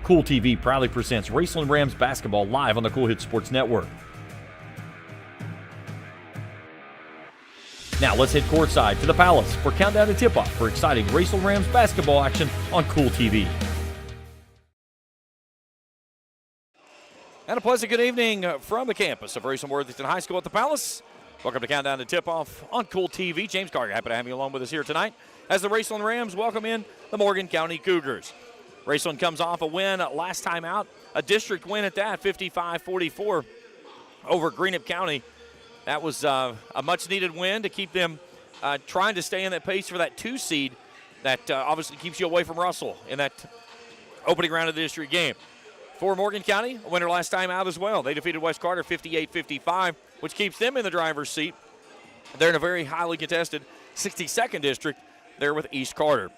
Kool TV proudly presents Raceland Rams basketball live on the Kool Hit Sports Network. Now let's head courtside to the Palace for countdown to tip-off for exciting Raceland Rams basketball action on Kool TV. And a pleasant good evening from the campus of Raceland Worthington High School at the Palace. Welcome to Countdown to Tip-Off on Kool TV. James Carter, happy to have you along with us here tonight as the Raceland Rams welcome in the Morgan County Cougars. Raceland comes off a win last time out, a district win at that, 55-44 over Greenup County. That was a much-needed win to keep them trying to stay in that pace for that 2 seed that obviously keeps you away from Russell in that opening round of the district game. For Morgan County, a winner last time out as well. They defeated West Carter 58-55, which keeps them in the driver's seat. They're in a very highly contested 62nd district there with East Carter.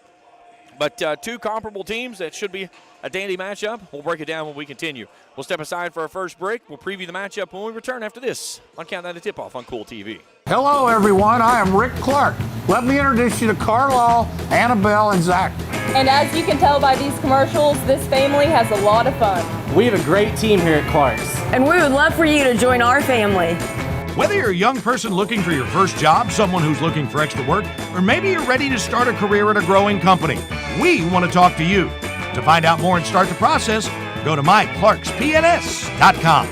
But two comparable teams that should be a dandy matchup. We'll break it down when we continue. We'll step aside for our first break. We'll preview the matchup when we return after this on Countdown to Tip-Off on Kool TV. Hello, everyone. I am Rick Clark. Let me introduce you to Carlisle, Annabelle, and Zach. And as you can tell by these commercials, this family has a lot of fun. We have a great team here at Clark's. And we would love for you to join our family. Whether you're a young person looking for your first job, someone who's looking for extra work, or maybe you're ready to start a career at a growing company, we want to talk to you. To find out more and start the process, go to myclarkspns.com.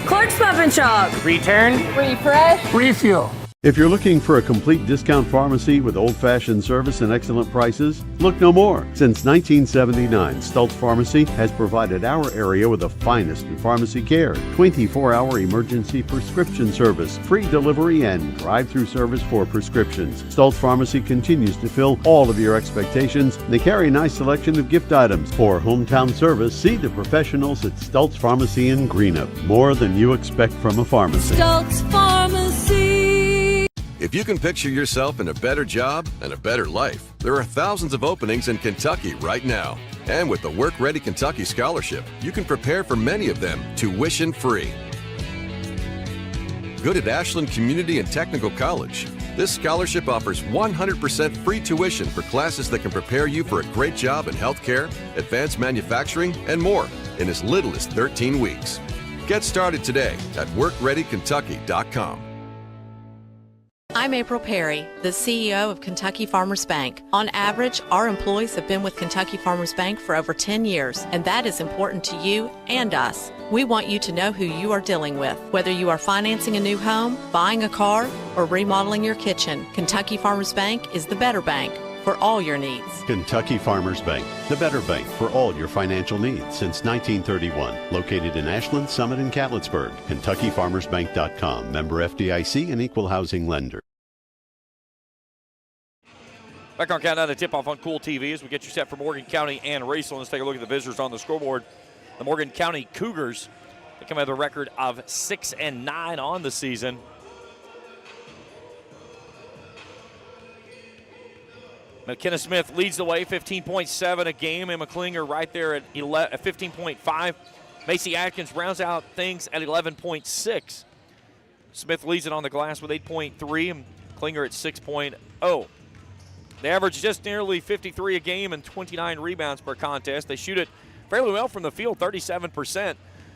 Clark's Pub and Shop. Return. Refresh. Refuel. If you're looking for a complete discount pharmacy with old-fashioned service and excellent prices, look no more. Since 1979, Stultz Pharmacy has provided our area with the finest in pharmacy care, 24-hour emergency prescription service, free delivery, and drive-through service for prescriptions. Stultz Pharmacy continues to fill all of your expectations. They carry a nice selection of gift items. For hometown service, see the professionals at Stultz Pharmacy in Greenup. More than you expect from a pharmacy. Stultz Pharmacy. If you can picture yourself in a better job and a better life, there are thousands of openings in Kentucky right now. And with the Work Ready Kentucky Scholarship, you can prepare for many of them tuition-free. Good at Ashland Community and Technical College. This scholarship offers 100% free tuition for classes that can prepare you for a great job in healthcare, advanced manufacturing, and more in as little as 13 weeks. Get started today at WorkReadyKentucky.com. I'm April Perry, the CEO of Kentucky Farmers Bank. On average, our employees have been with Kentucky Farmers Bank for over 10 years, and that is important to you and us. We want you to know who you are dealing with. Whether you are financing a new home, buying a car, or remodeling your kitchen, Kentucky Farmers Bank is the better bank for all your needs. Kentucky Farmers Bank, the better bank for all your financial needs since 1931. Located in Ashland, Summit, and Catlettsburg. KentuckyFarmersBank.com. Member FDIC and Equal Housing Lender. Back on Countdown to Tip-Off on Kool TV as we get you set for Morgan County and Raceland. Let's take a look at the visitors on the scoreboard. The Morgan County Cougars, they come out with a record of 6-9 on the season. McKenna Smith leads the way, 15.7 a game. Emma Klinger right there at 15.5. Macy Atkins rounds out things at 11.6. Smith leads it on the glass with 8.3 and Klinger at 6.0. They average just nearly 53 a game and 29 rebounds per contest. They shoot it fairly well from the field, 37%.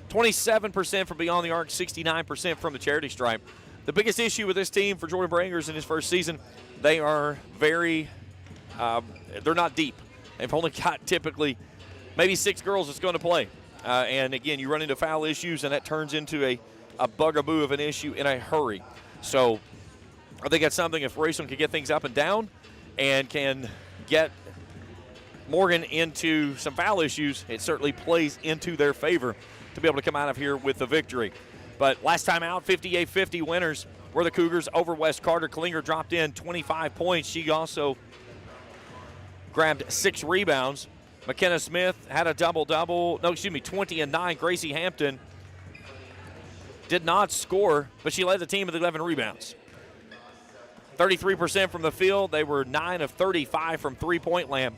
27% from beyond the arc, 69% from the charity stripe. The biggest issue with this team for Jordan Brangers in his first season, they are very they're not deep. They've only got typically maybe 6 girls that's going to play. And, again, you run into foul issues, and that turns into a bugaboo of an issue in a hurry. So I think that's something if Raceland can get things up and down and can get Morgan into some foul issues, it certainly plays into their favor to be able to come out of here with the victory. But last time out, 58-50 winners were the Cougars over West Carter. Klinger dropped in 25 points. She also grabbed 6 rebounds. McKenna Smith had a double-double. 20 and 9. Gracie Hampton did not score, but she led the team with 11 rebounds. 33% from the field. They were 9 of 35 from three-point land.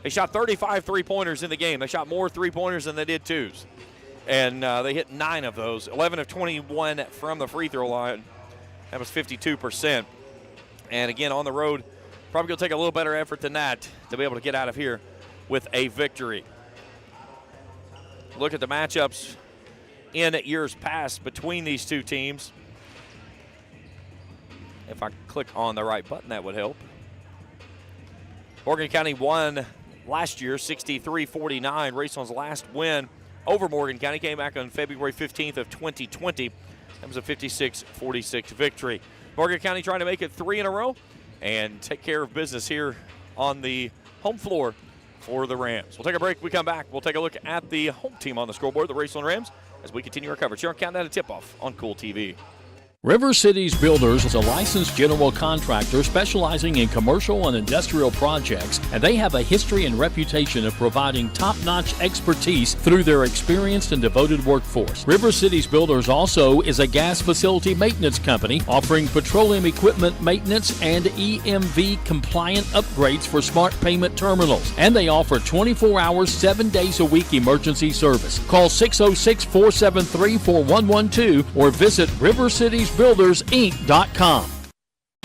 They shot 35 three-pointers in the game. They shot more three-pointers than they did twos. And they hit 9 of those. 11 of 21 from the free throw line. That was 52%. And again, on the road, probably going to take a little better effort than that to be able to get out of here with a victory. look at the matchups in years past between these two teams. If I click on the right button, that would help. Morgan County won last year, 63-49. Raceland's last win over Morgan County came back on February 15th of 2020. That was a 56-46 victory. Morgan County trying to make it 3 in a row and take care of business here on the home floor for the Rams. We'll take a break. We come back. We'll take a look at the home team on the scoreboard, the Raceland Rams, as we continue our coverage here on Countdown to Tip-Off on Kool TV. River Cities Builders is a licensed general contractor specializing in commercial and industrial projects, and they have a history and reputation of providing top-notch expertise through their experienced and devoted workforce. River Cities Builders also is a gas facility maintenance company offering petroleum equipment maintenance and EMV compliant upgrades for smart payment terminals, and they offer 24 hours, 7 days a week emergency service. Call 606-473-4112 or visit rivercitiesbuildersinc.com.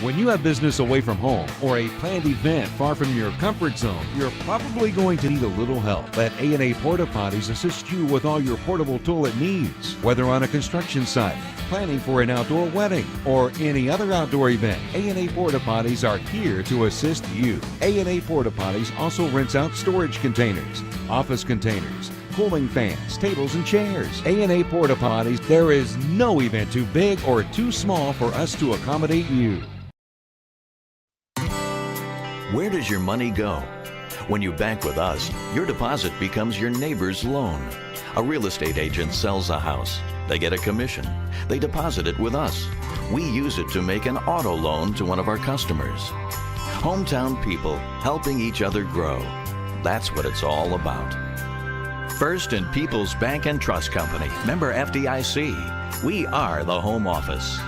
When you have business away from home or a planned event far from your comfort zone, you're probably going to need a little help. Let A&A Porta Potties assist you with all your portable toilet needs. Whether on a construction site, planning for an outdoor wedding, or any other outdoor event, A&A Porta Potties are here to assist you. A&A Porta Potties also rents out storage containers, office containers, cooling fans, tables, and chairs. A&A Porta Potties, there is no event too big or too small for us to accommodate you. Where does your money go? When you bank with us, your deposit becomes your neighbor's loan. A real estate agent sells a house. They get a commission. They deposit it with us. We use it to make an auto loan to one of our customers. Hometown people helping each other grow. That's what it's all about. First and People's Bank and Trust Company, member FDIC. We are the home office.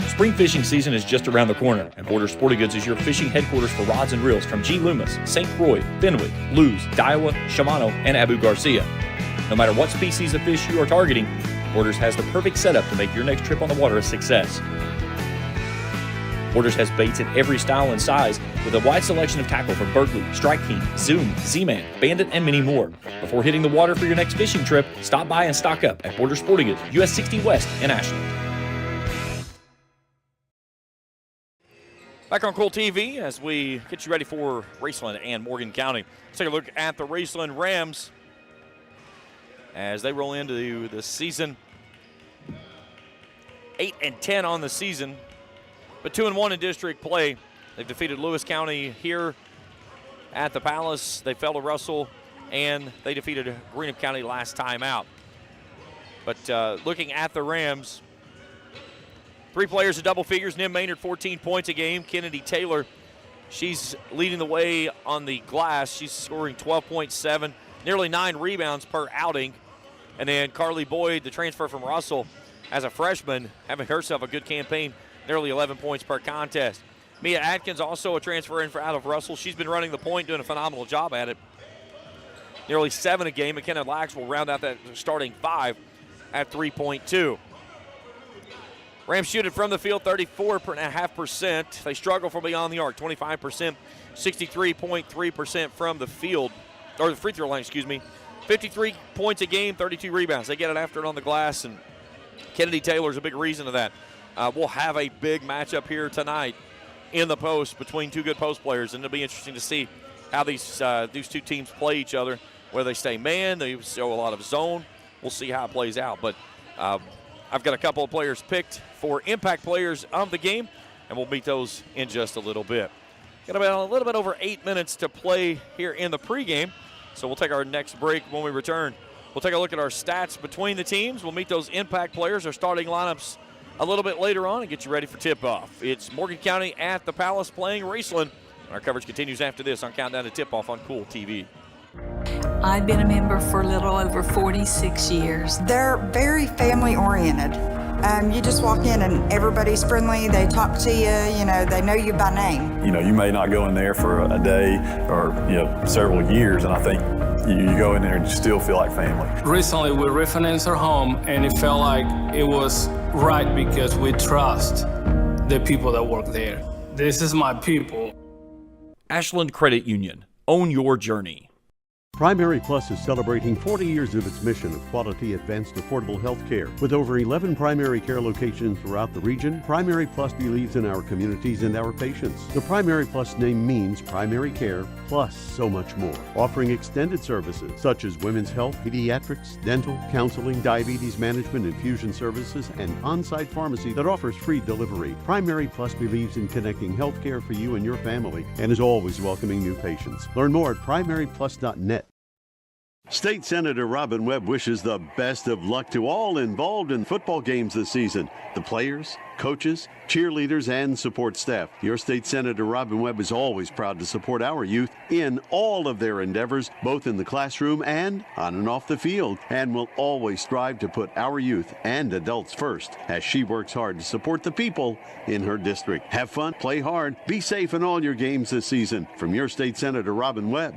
Spring fishing season is just around the corner, and Borders Sporting Goods is your fishing headquarters for rods and reels from G. Loomis, St. Croix, Fenwick, Lewes, Daiwa, Shimano, and Abu Garcia. No matter what species of fish you are targeting, Borders has the perfect setup to make your next trip on the water a success. Borders has baits in every style and size with a wide selection of tackle from Berkeley, Strike King, Zoom, Z-Man, Bandit, and many more. Before hitting the water for your next fishing trip, stop by and stock up at Borders Sporting Goods, US 60 West in Ashland. Back on Kool TV as we get you ready for Raceland and Morgan County. Let's take a look at the Raceland Rams as they roll into the season. 8-10 on the season, but 2-1 in district play. They've defeated Lewis County here at the Palace. They fell to Russell, and they defeated Greenup County last time out. But looking at the Rams, 3 players of double figures. Nim Maynard, 14 points a game. Kennedy Taylor, she's leading the way on the glass. She's scoring 12.7, nearly 9 rebounds per outing. And then Carly Boyd, the transfer from Russell, as a freshman, having herself a good campaign, nearly 11 points per contest. Mia Atkins, also a transfer in out of Russell. She's been running the point, doing a phenomenal job at it. Nearly 7 a game. McKenna Lax will round out that starting 5 at 3.2. Rams shoot it from the field 34.5%. They struggle from beyond the arc, 25%, 63.3% from the field, or the free throw line, 53 points a game, 32 rebounds. They get it after it on the glass, and Kennedy Taylor's a big reason of that. We'll have a big matchup here tonight in the post between 2 good post players, and it'll be interesting to see how these 2 teams play each other, whether they stay man, they show a lot of zone. We'll see how it plays out, but I've got a couple of players picked for impact players of the game, and we'll meet those in just a little bit. Got about a little bit over 8 minutes to play here in the pregame, so we'll take our next break when we return. We'll take a look at our stats between the teams. We'll meet those impact players, our starting lineups, a little bit later on and get you ready for tip-off. It's Morgan County at the Palace playing Raceland. Our coverage continues after this on Countdown to Tip-Off on Kool TV. I've been a member for a little over 46 years. They're very family-oriented. You just walk in and everybody's friendly. They talk to you. They know you by name. You may not go in there for a day or several years, and I think you go in there and you still feel like family. Recently, we refinanced our home, and it felt like it was right because we trust the people that work there. This is my people. Ashland Credit Union. Own your journey. Primary Plus is celebrating 40 years of its mission of quality, advanced, affordable health care. With over 11 primary care locations throughout the region, Primary Plus believes in our communities and our patients. The Primary Plus name means primary care plus so much more, offering extended services such as women's health, pediatrics, dental, counseling, diabetes management, infusion services, and on-site pharmacy that offers free delivery. Primary Plus believes in connecting health care for you and your family and is always welcoming new patients. Learn more at primaryplus.net. State Senator Robin Webb wishes the best of luck to all involved in football games this season. The players, coaches, cheerleaders, and support staff. Your State Senator Robin Webb is always proud to support our youth in all of their endeavors, both in the classroom and on and off the field, and will always strive to put our youth and adults first as she works hard to support the people in her district. Have fun, play hard, be safe in all your games this season. From your State Senator Robin Webb.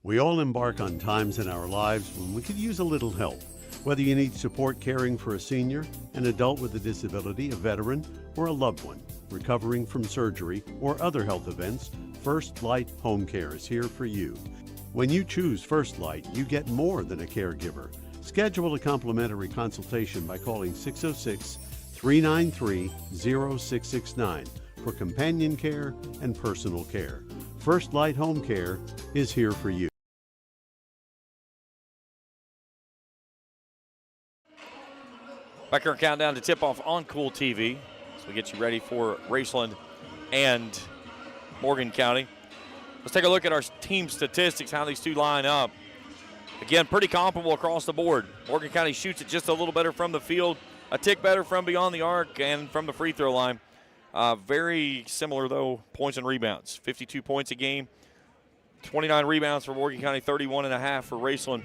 We all embark on times in our lives when we could use a little help. Whether you need support caring for a senior, an adult with a disability, a veteran, or a loved one recovering from surgery or other health events, First Light Home Care is here for you. When you choose First Light, you get more than a caregiver. Schedule a complimentary consultation by calling 606-393-0669 for companion care and personal care. First Light Home Care is here for you. Back here, countdown to tip-off on Kool TV. So we get you ready for Raceland and Morgan County. Let's take a look at our team statistics, how these two line up. Again, pretty comparable across the board. Morgan County shoots it just a little better from the field, a tick better from beyond the arc and from the free throw line. Very similar, though, points and rebounds. 52 points a game, 29 rebounds for Morgan County, 31.5 for Raceland.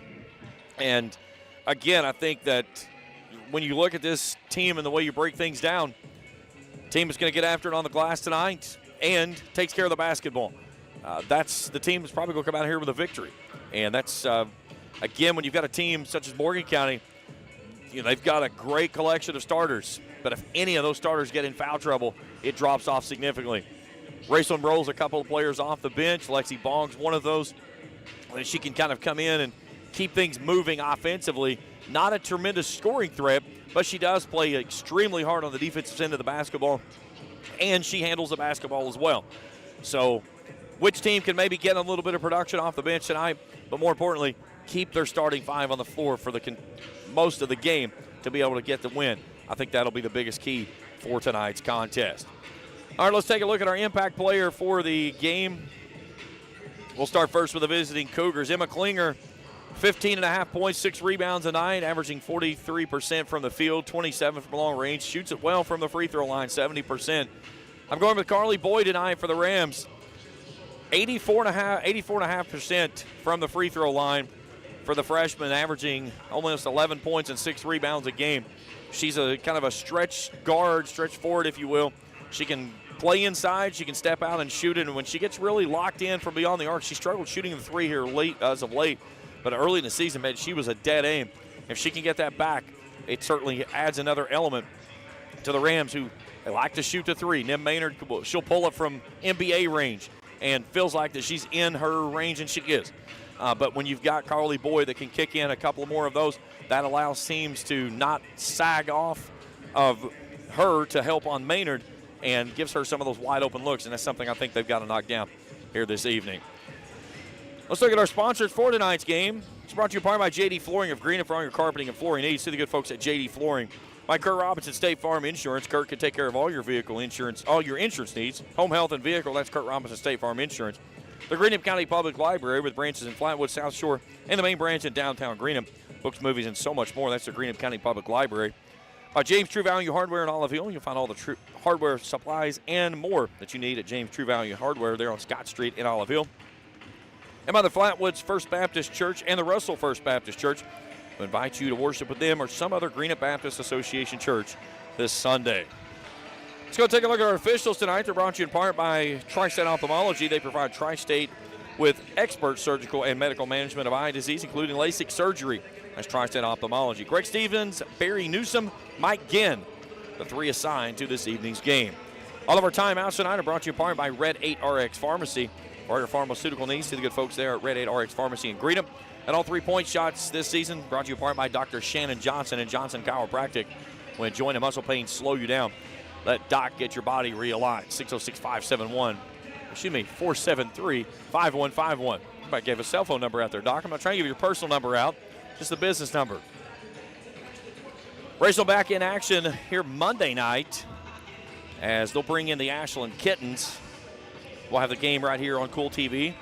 And, again, I think that when you look at this team and the way you break things down, team is going to get after it on the glass tonight and takes care of the basketball. That's the team that's probably going to come out here with a victory. And that's, again, when you've got a team such as Morgan County, you know, they've got a great collection of starters. But if any of those starters get in foul trouble, it drops off significantly. Raceland rolls a couple of players off the bench. Lexi Bong's one of those. And she can kind of come in and keep things moving offensively. Not a tremendous scoring threat, but she does play extremely hard on the defensive end of the basketball, and she handles the basketball as well. So which team can maybe get a little bit of production off the bench tonight, but more importantly, keep their starting five on the floor for the most of the game to be able to get the win? I think that'll be the biggest key for tonight's contest. All right, let's take a look at our impact player for the game. We'll start first with the visiting Cougars. Emma Klinger, 15.5 points, 6 rebounds a night, averaging 43% from the field, 27 from long range. Shoots it well from the free throw line, 70%. I'm going with Carly Boyd tonight for the Rams. 84.5% from the free throw line for the freshman, averaging almost 11 points and 6 rebounds a game. She's a kind of a stretch guard, stretch forward, if you will. She can play inside, she can step out and shoot it, and when she gets really locked in from beyond the arc, she struggled shooting the three here late as of late. But early in the season, man, she was a dead aim. If she can get that back, it certainly adds another element to the Rams, who they like to shoot the three. Nim Maynard, she'll pull it from NBA range and feels like that she's in her range, and she is. But when you've got Carly Boyd that can kick in a couple more of those, that allows teams to not sag off of her to help on Maynard and gives her some of those wide open looks, and that's something I think they've got to knock down here this evening. Let's look at our sponsors for tonight's game. It's brought to you in part by J.D. Flooring of Green, and for all your carpeting and flooring needs, see the good folks at J.D. Flooring. By Kurt Robinson, State Farm Insurance. Kurt can take care of all your vehicle insurance, all your insurance needs. Home, health, and vehicle, that's Kurt Robinson, State Farm Insurance. The Greenup County Public Library with branches in Flatwood, South Shore, and the main branch in downtown Greenup. Books, movies, and so much more. That's the Greenup County Public Library. By James True Value Hardware in Olive Hill. You'll find all the hardware supplies and more that you need at James True Value Hardware there on Scott Street in Olive Hill. And by the Flatwoods First Baptist Church and the Russell First Baptist Church. We invite you to worship with them or some other Greenup Baptist Association church this Sunday. Let's go take a look at our officials tonight. They're brought to you in part by Tri-State Ophthalmology. They provide Tri-State with expert surgical and medical management of eye disease, including LASIK surgery. That's Tri-State Ophthalmology. Greg Stevens, Barry Newsom, Mike Ginn, the three assigned to this evening's game. All of our timeouts tonight are brought to you in part by Red 8 RX Pharmacy. For all your pharmaceutical needs, see the good folks there at Red 8 RX Pharmacy in Greedham. And all 3-point shots this season brought to you in part by Dr. Shannon Johnson and Johnson Chiropractic. When joint and muscle pain slow you down, let Doc get your body realigned. 473-5151. Everybody gave a cell phone number out there, Doc. I'm not trying to give your personal number out, just the business number. Raceland back in action here Monday night as they'll bring in the Ashland Kittens. We'll have the game right here on Kool TV.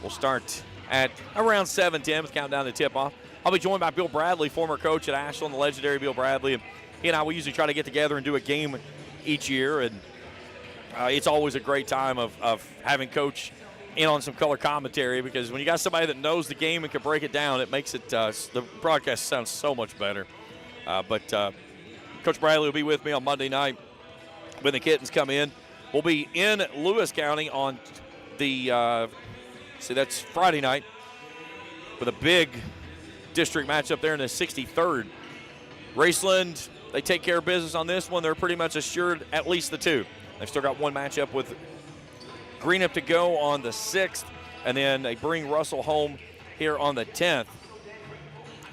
We'll start at around 7:10 with countdown to tip-off. I'll be joined by Bill Bradley, former coach at Ashland, the legendary Bill Bradley. And he and I, we usually try to get together and do a game each year. And it's always a great time of having Coach in on some color commentary, because when you got somebody that knows the game and can break it down, it makes it the broadcast sounds so much better. But Coach Bradley will be with me on Monday night when the Kittens come in. We'll be in Lewis County on the that's Friday night with a big district matchup there in the 63rd. Raceland, they take care of business on this one. They're pretty much assured at least the 2. They've still got one matchup with Greenup to go on the 6th, and then they bring Russell home here on the 10th.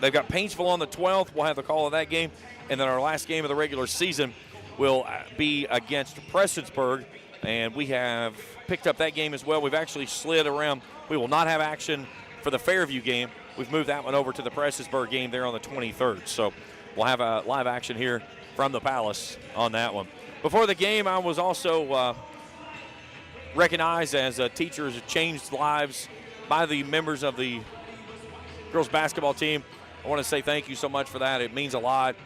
They've got Paintsville on the 12th. We'll have the call of that game. And then our last game of the regular season will be against Prestonsburg, and we have picked up that game as well. We've actually slid around. We will not have action for the Fairview game. We've moved that one over to the Prestonsburg game there on the 23rd. So we'll have a live action here from the Palace on that one. Before the game, I was also recognized as teachers changed lives by the members of the girls basketball team. I want to say thank you so much for that. It means a lot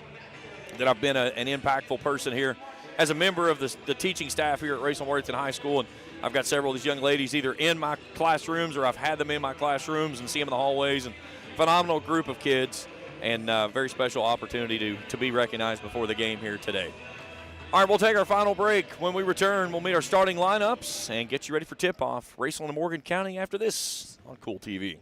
that I've been an impactful person here as a member of the teaching staff here at Raceland Worthington High School. And I've got several of these young ladies either in my classrooms or I've had them in my classrooms and see them in the hallways. And phenomenal group of kids, and very special opportunity to be recognized before the game here today. All right, we'll take our final break. When we return, we'll meet our starting lineups and get you ready for tip-off. Raceland and Morgan County after this on Kool TV.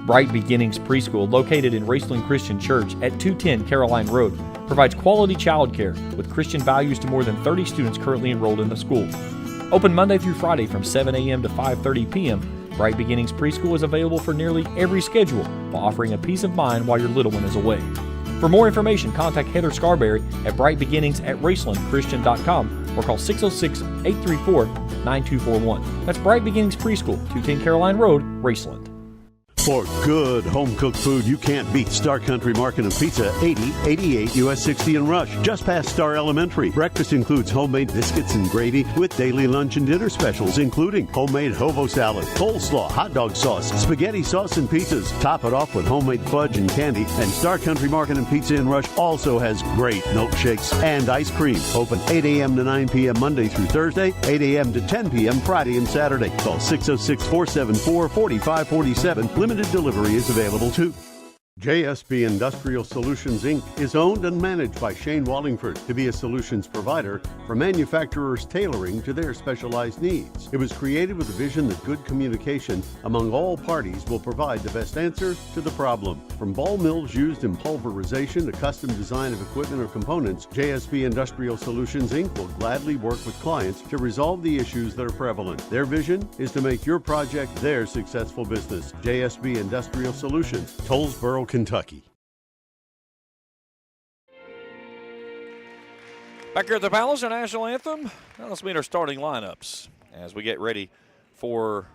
Bright Beginnings Preschool, located in Raceland Christian Church at 210 Caroline Road, provides quality childcare with Christian values to more than 30 students currently enrolled in the school. Open Monday through Friday from 7 a.m. to 5:30 p.m., Bright Beginnings Preschool is available for nearly every schedule while offering a peace of mind while your little one is away. For more information, contact Heather Scarberry at Bright Beginnings at RacelandChristian.com or call 606-834-9241. That's Bright Beginnings Preschool, 210 Caroline Road, Raceland. For good home-cooked food you can't beat, Star Country Market and Pizza, 8088 US 60 in Rush, just past Star Elementary. Breakfast includes homemade biscuits and gravy with daily lunch and dinner specials, including homemade hobo salad, coleslaw, hot dog sauce, spaghetti sauce, and pizzas. Top it off with homemade fudge and candy. And Star Country Market and Pizza in Rush also has great milkshakes and ice cream. Open 8 a.m. to 9 p.m. Monday through Thursday, 8 a.m. to 10 p.m. Friday and Saturday. Call 606-474-4547. Limited delivery is available too. JSB Industrial Solutions, Inc. is owned and managed by Shane Wallingford to be a solutions provider for manufacturers tailoring to their specialized needs. It was created with the vision that good communication among all parties will provide the best answer to the problem. From ball mills used in pulverization to custom design of equipment or components, JSB Industrial Solutions, Inc. will gladly work with clients to resolve the issues that are prevalent. Their vision is to make your project their successful business. JSB Industrial Solutions, Tollsboro, Kentucky. Back here at the Palace, our national anthem. Now let's meet our starting lineups as we get ready for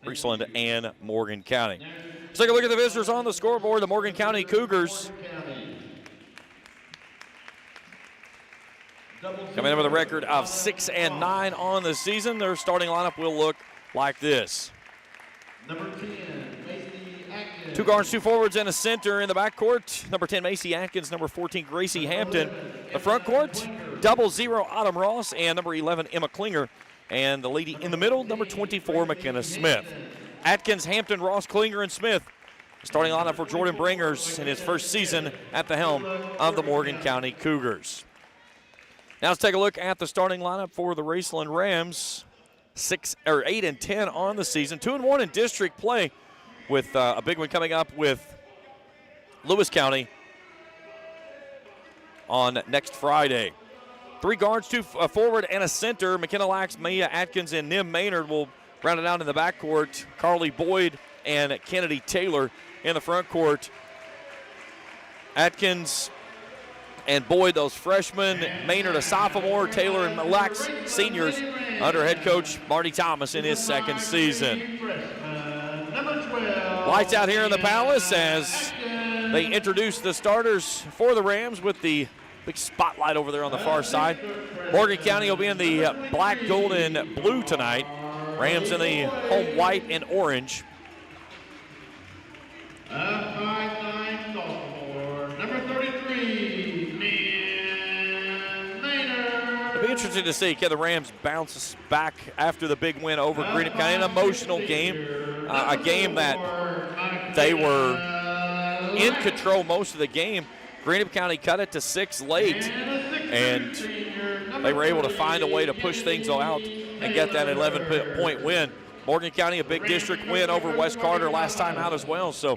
Raceland and Morgan County. Let's take a look at the visitors on the scoreboard. The Morgan County Cougars coming in with a record of 6-9 on the season. Their starting lineup will look like this. Number 10, Two guards, two forwards, and a center in the backcourt. Number 10, Macy Atkins. Number 14, Gracie Hampton. The front court, 00 Autumn Ross, and number 11, Emma Klinger. And the lady in the middle, number 24, McKenna Smith. Atkins, Hampton, Ross, Klinger, and Smith. Starting lineup for Jordan Bringers in his first season at the helm of the Morgan County Cougars. Now let's take a look at the starting lineup for the Raceland Rams. 8-10 on the season, 2-1 in district play, with a big one coming up with Lewis County on next Friday. 3 guards, 2 forward, and a center. McKenna Lax, Mia Atkins, and Nim Maynard will round it out in the backcourt. Carly Boyd and Kennedy Taylor in the front court. Atkins and Boyd, those freshmen. Maynard, a sophomore. Taylor and Lax, seniors, under head coach Marty Thomas in his second season. Lights out here in the Palace as they introduce the starters for the Rams with the big spotlight over there on the far side. Morgan County will be in the black, gold, and blue tonight. Rams in the home white and orange. It'll be interesting to see can the Rams bounce back after the big win over Greenup County. An emotional game, a game that they were in control most of the game. Greenup County cut it to 6 late, and they were able to find a way to push things out and get that 11-point win. Morgan County, a big district win over West Carter last time out as well. So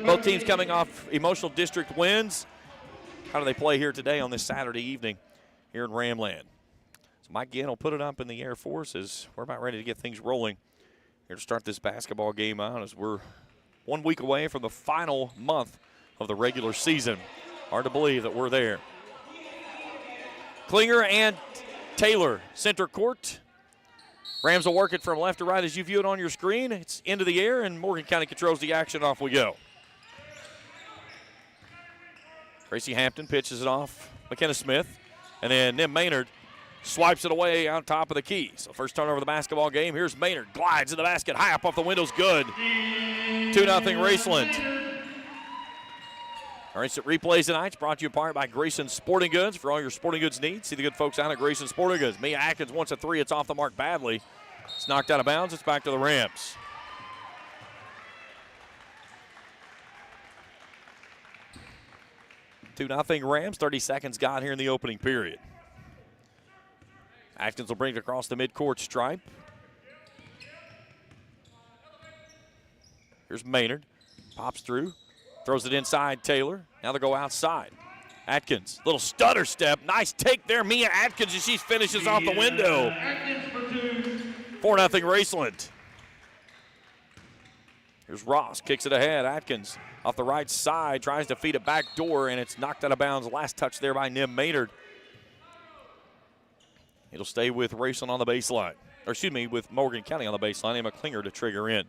both teams coming off emotional district wins. How do they play here today on this Saturday evening here in Ramland? So Mike Ginn will put it up in the air for us as we're about ready to get things rolling here to start this basketball game out as we're 1 week away from the final month of the regular season. Hard to believe that we're there. Klinger and Taylor, center court. Rams will work it from left to right as you view it on your screen. It's into the air, and Morgan County controls the action. Off we go. Gracie Hampton pitches it off. McKenna Smith, and then Nim Maynard swipes it away on top of the key. So first turnover of the basketball game. Here's Maynard, glides in the basket, high up off the window's good. 2-0 Raceland. Our instant replays tonight is brought to you in part by Grayson Sporting Goods. For all your sporting goods needs, see the good folks out at Grayson Sporting Goods. Mia Atkins wants a 3. It's off the mark badly. It's knocked out of bounds. It's back to the Rams. Two 2-0 Rams. 30 seconds gone here in the opening period. Atkins will bring it across the midcourt stripe. Here's Maynard. Pops through. Throws it inside Taylor. Now they'll go outside. Atkins, little stutter step. Nice take there, Mia Atkins, as she finishes off the window. 4-0 Raceland. Here's Ross, kicks it ahead. Atkins off the right side, tries to feed it back door, and it's knocked out of bounds. Last touch there by Nim Maynard. It'll stay with Raceland on the baseline. Or excuse me, with Morgan County on the baseline. Emma Klinger to trigger in.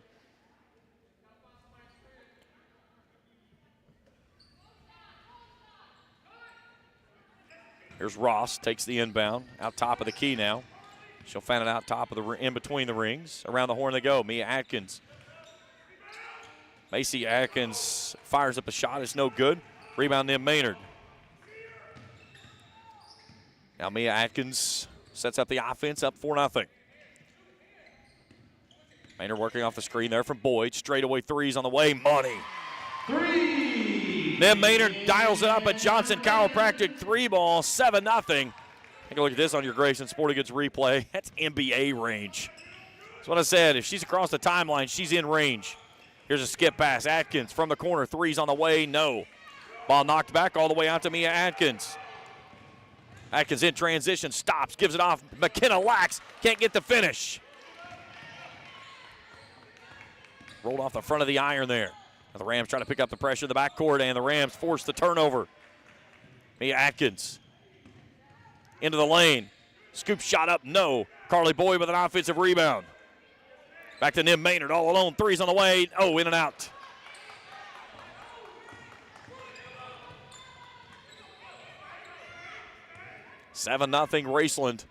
Here's Ross, takes the inbound, out top of the key now. She'll fan it out top of the in between the rings. Around the horn they go. Mia Atkins. Macy Atkins fires up a shot. It's no good. Rebound Nim Maynard. Now Mia Atkins sets up the offense, up 4-0. Maynard working off the screen there from Boyd. Straightaway threes on the way. Money. Then Maynard dials it up at Johnson Chiropractic 3-ball, 7-0. Take a look at this on your Grayson Sporting Goods replay. That's NBA range. That's what I said. If she's across the timeline, she's in range. Here's a skip pass. Atkins from the corner. Three's on the way. No. Ball knocked back all the way out to Mia Atkins. Atkins in transition. Stops. Gives it off. McKenna Lax. Can't get the finish. Rolled off the front of the iron there. The Rams trying to pick up the pressure in the backcourt, and the Rams force the turnover. Mia Atkins into the lane. Scoop shot up, no. Carly Boyd with an offensive rebound. Back to Nim Maynard all alone. Three's on the way. Oh, in and out. Seven 0 Raceland.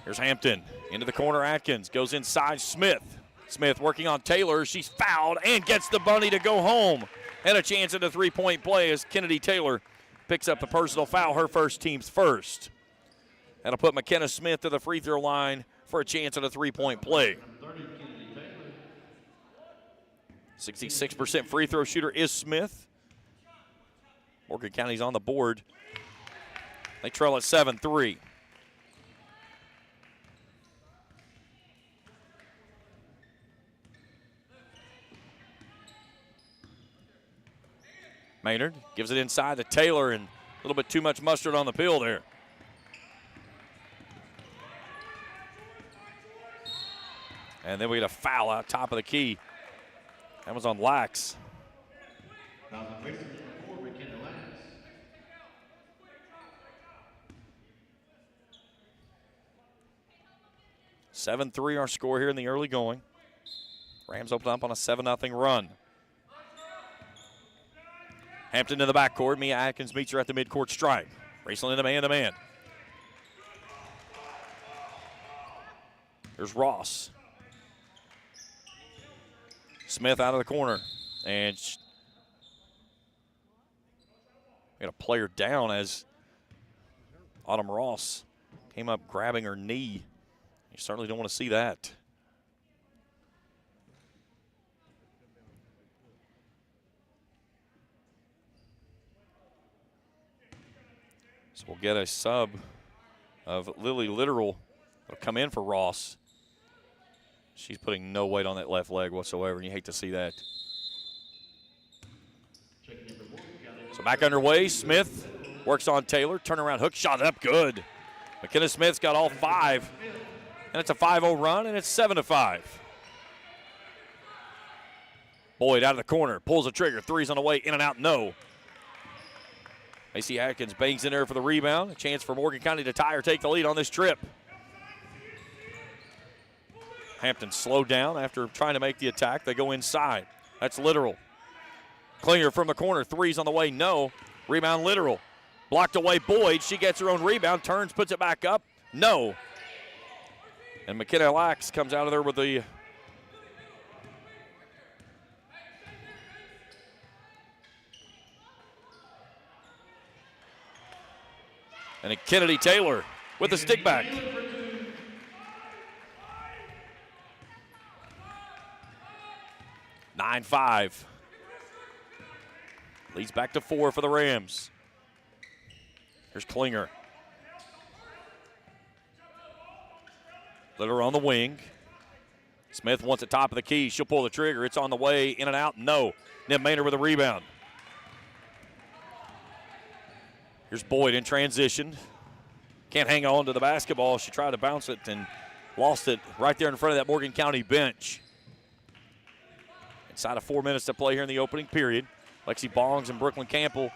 Here's Hampton into the corner. Atkins goes inside. Smith working on Taylor. She's fouled and gets the bunny to go home. And a chance at a three-point play as Kennedy Taylor picks up the personal foul, her first, team's first. That'll put McKenna Smith to the free throw line for a chance at a three-point play. 66% free throw shooter is Smith. Morgan County's on the board. They trail at 7-3. Maynard gives it inside to Taylor, and a little bit too much mustard on the pill there. And then we get a foul out top of the key. That was on Lax. (7-3) our score here in the early going. Rams open up on a 7-0 run. Hampton in the backcourt. Mia Atkins meets her at the midcourt stripe. Raceland into man-to-man. Here's Ross. Smith out of the corner. And got a player down as Autumn Ross came up grabbing her knee. You certainly don't want to see that. So we'll get a sub of Lily Literal. It'll come in for Ross. She's putting no weight on that left leg whatsoever, and you hate to see that. So back underway, Smith works on Taylor. Turnaround hook shot up good. McKenna Smith's got all 5. And it's a 5-0 run, and it's 7-5. Boyd out of the corner, pulls the trigger. 3's on the way, in and out, no. Macy Atkins bangs in there for the rebound. A chance for Morgan County to tie or take the lead on this trip. Hampton slowed down after trying to make the attack. They go inside. That's Literal. Klinger from the corner. 3's on the way, no. Rebound Literal. Blocked away Boyd. She gets her own rebound, turns, puts it back up, no. And McKenna Lax comes out of there with the and Kennedy Taylor with the stick back. (9-5). Leads back to 4 for the Rams. Here's Klinger. Litter on the wing. Smith wants it top of the key. She'll pull the trigger. It's on the way. In and out. No. Nim Maynard with a rebound. Here's Boyd in transition. Can't hang on to the basketball. She tried to bounce it and lost it right there in front of that Morgan County bench. Inside of 4 minutes to play here in the opening period. Lexi Bongs and Brooklyn Campbell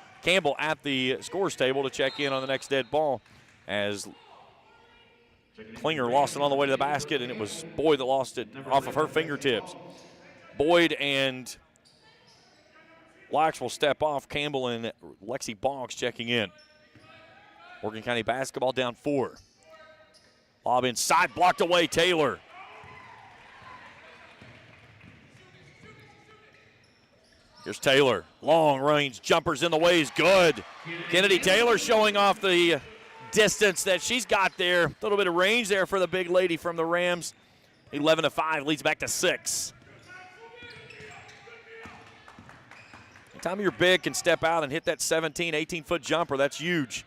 at the scores table to check in on the next dead ball as Klinger lost it on the way to the basket, and it was Boyd that lost it off of her fingertips. Boyd and Lax will step off. Campbell and Lexi Bonks checking in. Morgan County basketball down 4. Lob inside, blocked away Taylor. Here's Taylor. Long range jumpers in the way is good. Kennedy Taylor showing off the distance that she's got there. A little bit of range there for the big lady from the Rams. 11-5 leads back to 6. Anytime you're big can step out and hit that 17, 18-foot jumper, that's huge.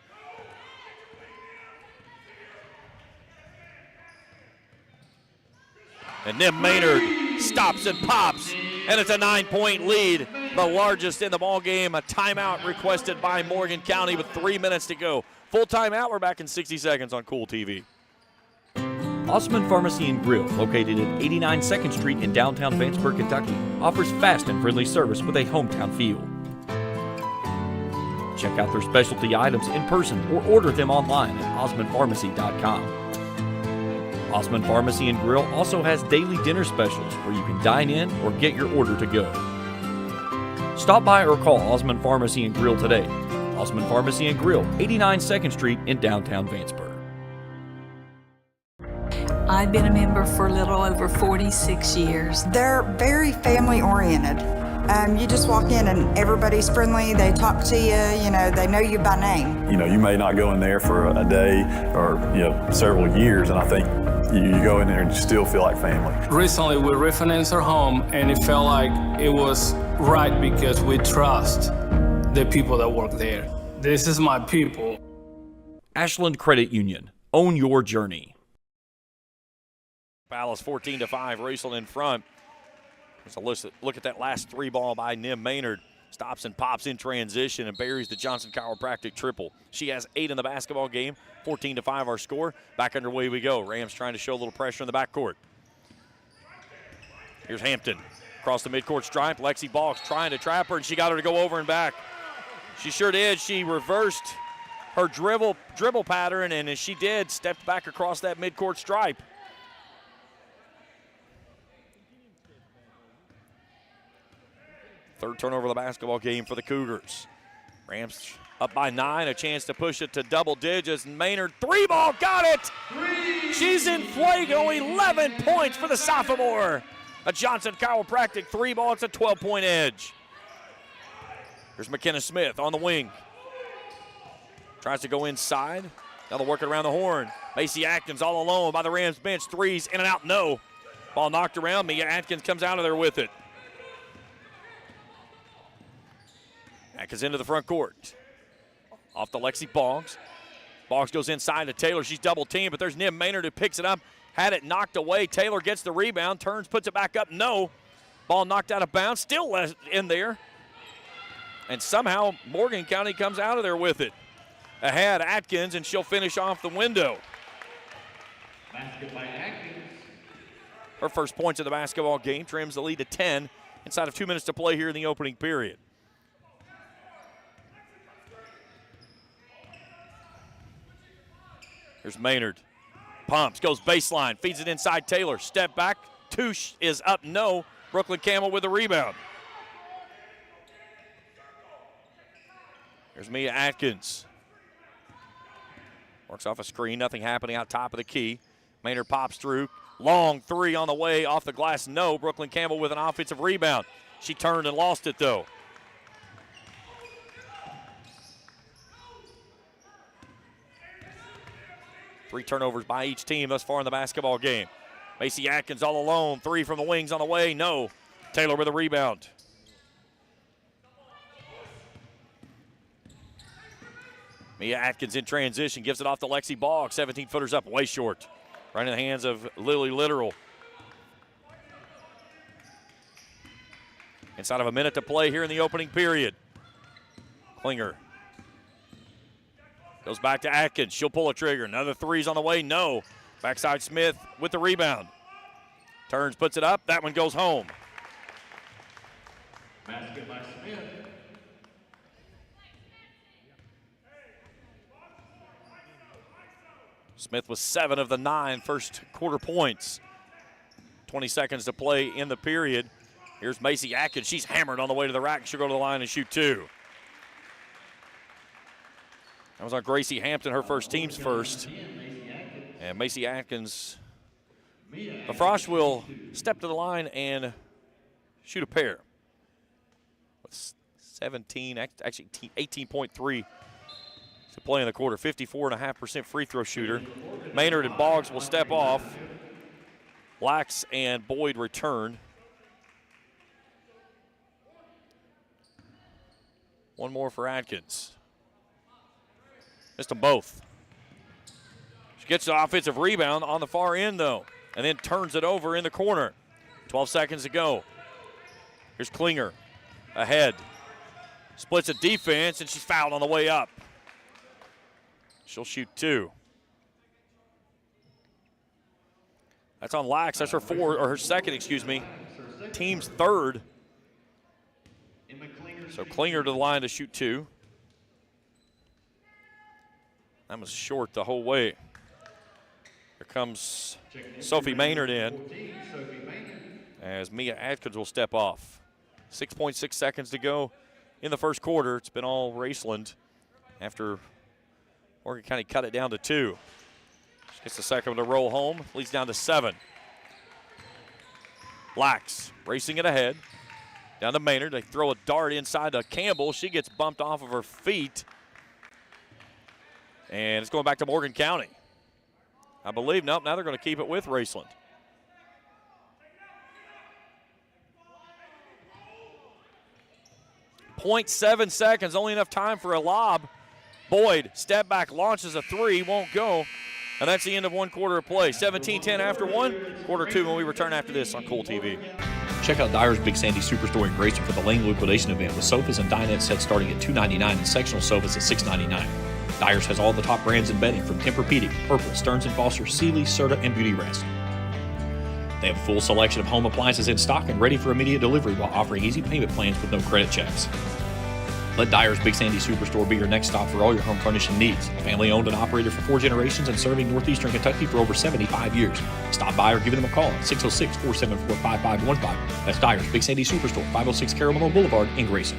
And Nim Maynard stops and pops, and it's a 9-point lead, the largest in the ball game. A timeout requested by Morgan County with 3 minutes to go. Full timeout. We're back in 60 seconds on Kool TV. Osman Pharmacy and Grill, located at 89 2nd Street in downtown Vanceburg, Kentucky, offers fast and friendly service with a hometown feel. Check out their specialty items in person or order them online at osmanpharmacy.com. Osman Pharmacy and Grill also has daily dinner specials where you can dine in or get your order to go. Stop by or call Osman Pharmacy and Grill today. Osman Pharmacy and Grill, 89 2nd Street in downtown Vanceburg. I've been a member for a little over 46 years. They're very family oriented. You just walk in and everybody's friendly. They talk to you, they know you by name. You may not go in there for a day or, several years, and I think you go in there and you still feel like family. Recently, we refinanced our home, and it felt like it was right because we trust the people that work there. This is my people. Ashland Credit Union. Own your journey. Palace 14-5, Raceland in front. There's a look at that last 3 ball by Nim Maynard. Stops and pops in transition and buries the Johnson Chiropractic triple. She has 8 in the basketball game. 14-5 our score. Back underway we go. Rams trying to show a little pressure in the backcourt. Here's Hampton across the midcourt stripe. Lexi Boggs trying to trap her, and she got her to go over and back. She sure did. She reversed her dribble pattern, and as she did, stepped back across that midcourt stripe. Third turnover of the basketball game for the Cougars. Rams up by 9, a chance to push it to double digits. Maynard, 3-ball, got it! She's in Fuego, 11 points for the sophomore. A Johnson Chiropractic 3-ball, it's a 12-point edge. Here's McKenna Smith on the wing. Tries to go inside. Now they'll work it around the horn. Macy Atkins all alone by the Rams bench. Threes in and out, no. Ball knocked around. Mia Atkins comes out of there with it. Atkins into the front court. Off to Lexi Boggs. Boggs goes inside to Taylor. She's double teamed, but there's Nim Maynard who picks it up. Had it knocked away. Taylor gets the rebound, turns, puts it back up. No. Ball knocked out of bounds. Still in there. And somehow Morgan County comes out of there with it. Ahead, Atkins, and she'll finish off the window. Basket by Atkins. Her first points of the basketball game trims the lead to 10 inside of 2 minutes to play here in the opening period. Here's Maynard. Pumps, goes baseline, feeds it inside Taylor. Step back, Touche is up, no. Brooklyn Campbell with the rebound. Here's Mia Atkins. Works off a screen, nothing happening out top of the key. Maynard pops through. Long three on the way, off the glass, no. Brooklyn Campbell with an offensive rebound. She turned and lost it, though. Three turnovers by each team thus far in the basketball game. Macy Atkins all alone. Three from the wings on the way, no. Taylor with a rebound. Mia Atkins in transition, gives it off to Lexi Boggs. 17-footers up, way short. Right in the hands of Lily Littoral. Inside of a minute to play here in the opening period. Klinger goes back to Atkins. She'll pull a trigger. Another three's on the way, no. Backside Smith with the rebound. Turns, puts it up. That one goes home. Basket by Smith. Smith with 7 of the 9 first quarter points. 20 seconds to play in the period. Here's Macy Atkins. She's hammered on the way to the rack. She'll go to the line and shoot 2. That was on Gracie Hampton, her first team's first. And Macy Atkins. LaFroche will step to the line and shoot a pair. With 17, actually 18.3 to play in the quarter. 54.5% free throw shooter. Maynard and Boggs will step off. Lax and Boyd return. One more for Atkins. Missed them both. She gets the offensive rebound on the far end, though, and then turns it over in the corner. 12 seconds to go. Here's Klinger ahead. Splits a defense, and she's fouled on the way up. She'll shoot 2. That's on Lax. That's her second, excuse me. Team's third. So Klinger to the line to shoot 2. That was short the whole way. Here comes Sophie Maynard in as Mia Atkins will step off. 6.6 seconds to go in the first quarter. It's been all Raceland after Morgan County cut it down to 2. She gets the second to roll home, leads down to 7. Lax racing it ahead. Down to Maynard. They throw a dart inside to Campbell. She gets bumped off of her feet. And it's going back to Morgan County. I believe, nope, now they're going to keep it with Raceland. .7 seconds, only enough time for a lob. Boyd, step back, launches a 3, won't go. And that's the end of one quarter of play. 17-10 after 1, quarter 2 when we return after this on Kool TV. Check out Dyer's Big Sandy Superstore in Grayson for the Lane liquidation event with sofas and dinette sets starting at $299 and sectional sofas at $699. Dyer's has all the top brands in bedding from Tempur-Pedic, Purple, Stearns & Foster, Sealy, Serta, and Beauty Rest. They have a full selection of home appliances in stock and ready for immediate delivery while offering easy payment plans with no credit checks. Let Dyer's Big Sandy Superstore be your next stop for all your home furnishing needs. Family owned and operated for 4 generations and serving northeastern Kentucky for over 75 years. Stop by or give them a call at 606-474-5515. That's Dyer's Big Sandy Superstore, 506 Caramel Boulevard in Grayson.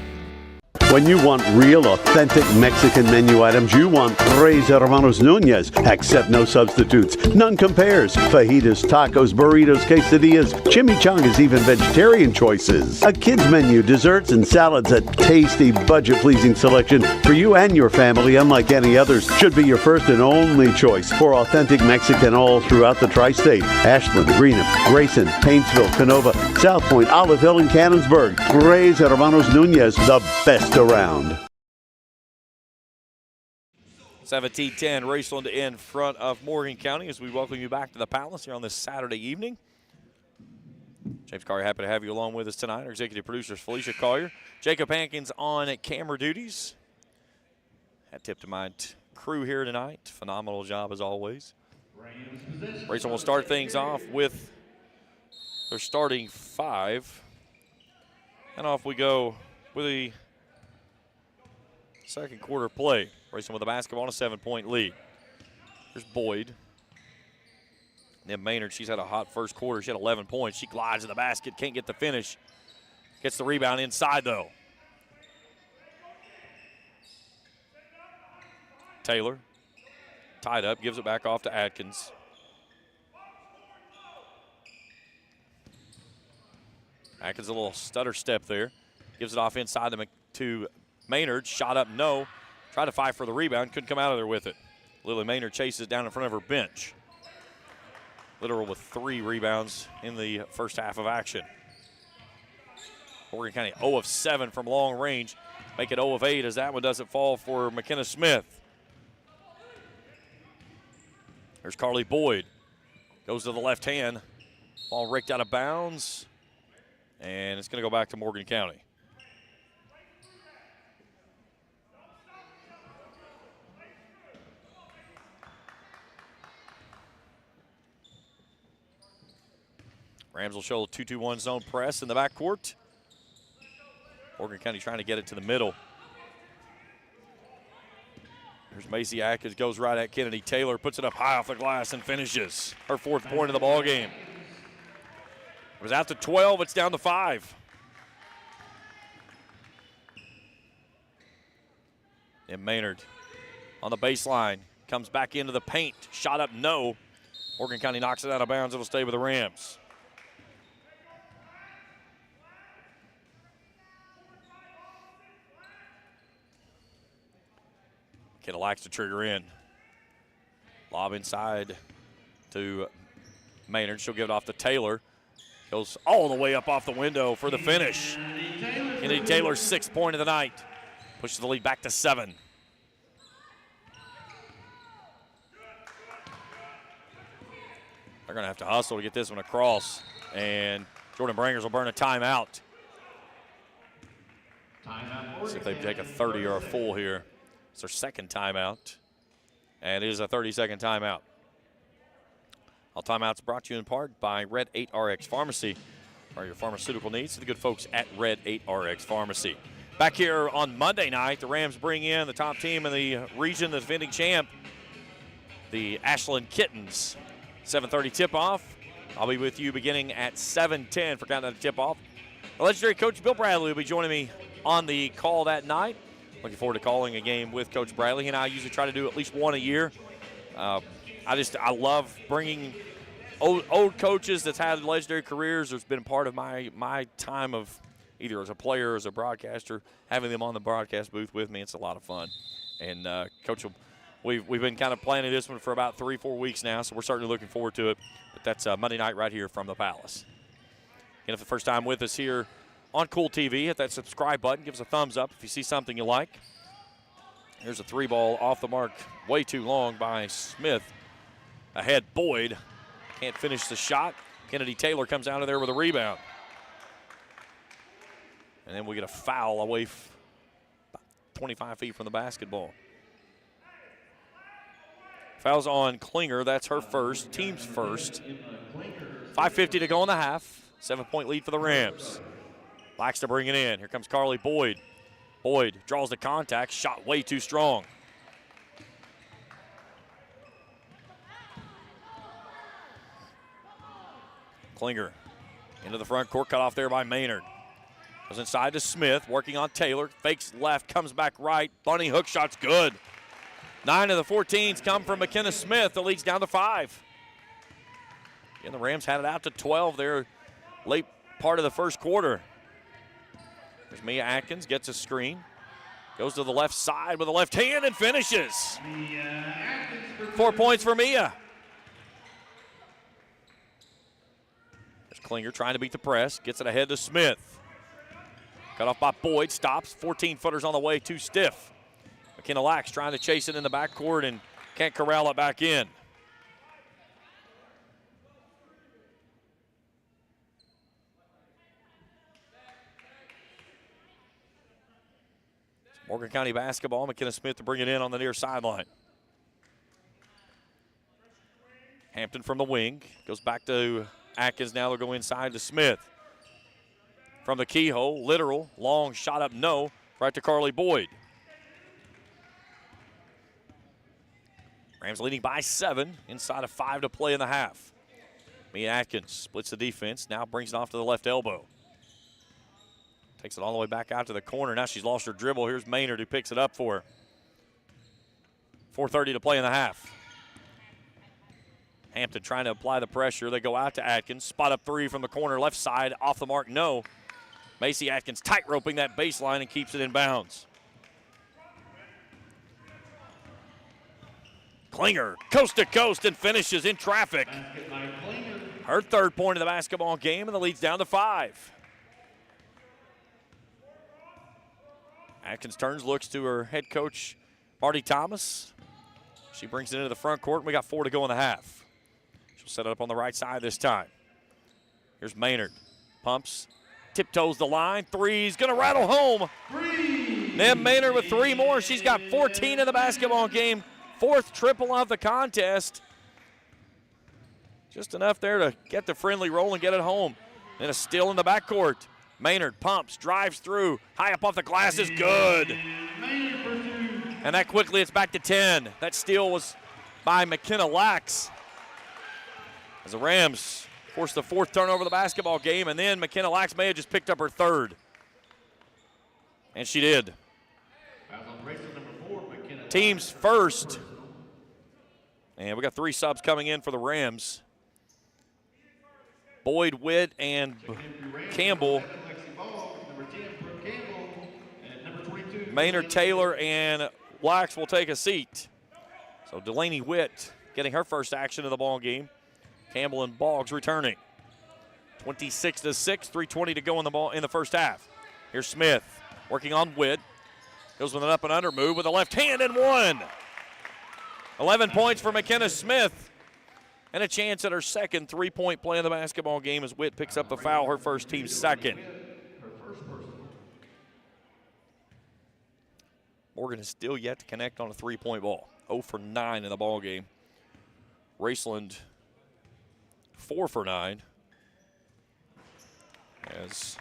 When you want real, authentic Mexican menu items, you want Tres Hermanos Nunez. Accept no substitutes. None compares. Fajitas, tacos, burritos, quesadillas, chimichangas, even vegetarian choices. A kids menu, desserts, and salads. A tasty, budget-pleasing selection for you and your family, unlike any others. Should be your first and only choice for authentic Mexican all throughout the tri-state. Ashland, Greenham, Grayson, Painesville, Canova, South Point, Olive Hill, and Cannonsburg. Tres Hermanos Nunez, the best around. 17-10, Raceland in front of Morgan County as we welcome you back to the Palace here on this Saturday evening. James Collier, happy to have you along with us tonight. Our executive producers, Felicia Collier. Jacob Hankins on camera duties. Hat tip to my crew here tonight. Phenomenal job as always. Raceland will start things off with their starting 5. And off we go with the second quarter play. Racing with the basketball and a 7-point lead. There's Boyd. Then Maynard, she's had a hot first quarter. She had 11 points. She glides to the basket, can't get the finish. Gets the rebound inside, though. Taylor, tied up, gives it back off to Atkins. Atkins a little stutter step there. Gives it off inside to Maynard. Shot up, no. Tried to fight for the rebound, couldn't come out of there with it. Lily Maynard chases down in front of her bench. Literal with 3 rebounds in the first half of action. Morgan County 0 of 7 from long range. Make it 0 of 8 as that one doesn't fall for McKenna Smith. There's Carly Boyd. Goes to the left hand. Ball raked out of bounds. And it's going to go back to Morgan County. Rams will show a 2-2-1 zone press in the backcourt. Morgan County trying to get it to the middle. There's Macy Atkins, goes right at Kennedy Taylor, puts it up high off the glass and finishes her 4th point of the ball game. It was out to 12, it's down to 5. And Maynard on the baseline, comes back into the paint, shot up, no. Morgan County knocks it out of bounds, it'll stay with the Rams. McKenna likes to trigger in. Lob inside to Maynard. She'll give it off to Taylor. Goes all the way up off the window for the finish. Kennedy Taylor's 6th point of the night. Pushes the lead back to 7. They're going to have to hustle to get this one across. And Jordan Brangers will burn a timeout. See if they take a 30 or a full here. It's their 2nd timeout. And it is a 30-second timeout. All timeouts brought to you in part by Red 8 RX Pharmacy. For your pharmaceutical needs to the good folks at Red 8 RX Pharmacy. Back here on Monday night, the Rams bring in the top team in the region, the defending champ, the Ashland Kittens. 7:30 tip-off. I'll be with you beginning at 7:10 for countdown to tip-off. The legendary Coach Bill Bradley will be joining me on the call that night. Looking forward to calling a game with Coach Bradley. He and I usually try to do at least one a year. I love bringing old coaches that's had legendary careers. There's been part of my time of either as a player or as a broadcaster, having them on the broadcast booth with me. It's a lot of fun. And Coach, we've been kind of planning this one for about 3-4 weeks now, so we're certainly looking forward to it. But that's Monday night right here from the Palace. Again, if the first time with us here on Kool TV, hit that subscribe button. Give us a thumbs up if you see something you like. Here's a 3-ball off the mark, way too long by Smith. Ahead, Boyd. Can't finish the shot. Kennedy Taylor comes out of there with a rebound. And then we get a foul away 25 feet from the basketball. Foul's on Klinger. That's her first, team's first. 5:50 to go in the half. 7-point lead for the Rams. Lax to bring it in. Here comes Carly Boyd. Boyd draws the contact. Shot way too strong. Klinger into the front court. Cut off there by Maynard. Goes inside to Smith. Working on Taylor. Fakes left. Comes back right. Bunny hook shot's good. 9 of the 14s come from McKenna Smith. The lead's down to 5. And the Rams had it out to 12 there late part of the first quarter. There's Mia Atkins, gets a screen. Goes to the left side with a left hand and finishes. 4 points for Mia. There's Klinger trying to beat the press. Gets it ahead to Smith. Cut off by Boyd. Stops. 14-footers on the way. Too stiff. McKenna Lax trying to chase it in the backcourt and can't corral it back in. Morgan County basketball. McKenna Smith to bring it in on the near sideline. Hampton from the wing. Goes back to Atkins. Now they'll go inside to Smith. From the keyhole, literal, long shot up, no. Right to Carly Boyd. Rams leading by 7. Inside of 5 to play in the half. Mia Atkins splits the defense. Now brings it off to the left elbow. Takes it all the way back out to the corner. Now she's lost her dribble. Here's Maynard who picks it up for her. 4:30 to play in the half. Hampton trying to apply the pressure. They go out to Atkins. Spot up 3 from the corner left side. Off the mark, no. Macy Atkins tight roping that baseline and keeps it in bounds. Klinger coast to coast and finishes in traffic. Her 3rd point of the basketball game, and the lead's down to 5. Atkins turns, looks to her head coach, Marty Thomas. She brings it into the front court, and we got 4 to go in the half. She'll set it up on the right side this time. Here's Maynard. Pumps, tiptoes the line. 3's going to rattle home. Then Maynard with 3 more. She's got 14 in the basketball game. 4th triple of the contest. Just enough there to get the friendly roll and get it home. And a steal in the backcourt. Maynard pumps, drives through, high up off the glass is good. And that quickly, it's back to 10. That steal was by McKenna Lax. As the Rams forced the 4th turnover of the basketball game, and then McKenna Lax may have just picked up her 3rd. And she did. Team's first. And we got 3 subs coming in for the Rams. Boyd, Witt, and Campbell. Maynard, Taylor, and Lax will take a seat. So Delaney Witt getting her first action of the ball game. Campbell and Boggs returning. 26-6, 3:20 to go in the first half. Here's Smith working on Witt. Goes with an up and under move with a left hand and 1. 11 points for McKenna Smith. And a chance at her second 3-point play in the basketball game as Witt picks up the foul, her first, team's second. Morgan is still yet to connect on a 3-point ball. 0 for 9 in the ball game. Raceland 4 for 9. As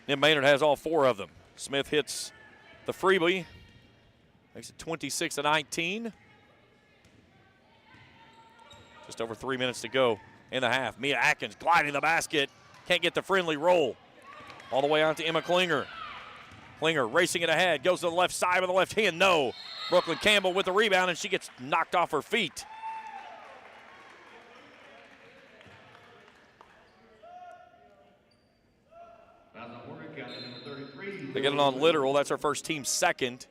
Nim Maynard has all 4 of them. Smith hits the freebie. Makes it 26-19. Just over 3 minutes to go in the half. Mia Atkins gliding the basket. Can't get the friendly roll. All the way out to Emma Klinger. Klinger racing it ahead. Goes to the left side with a left hand. No. Brooklyn Campbell with the rebound, and she gets knocked off her feet. They get it on literal. That's our first, team second.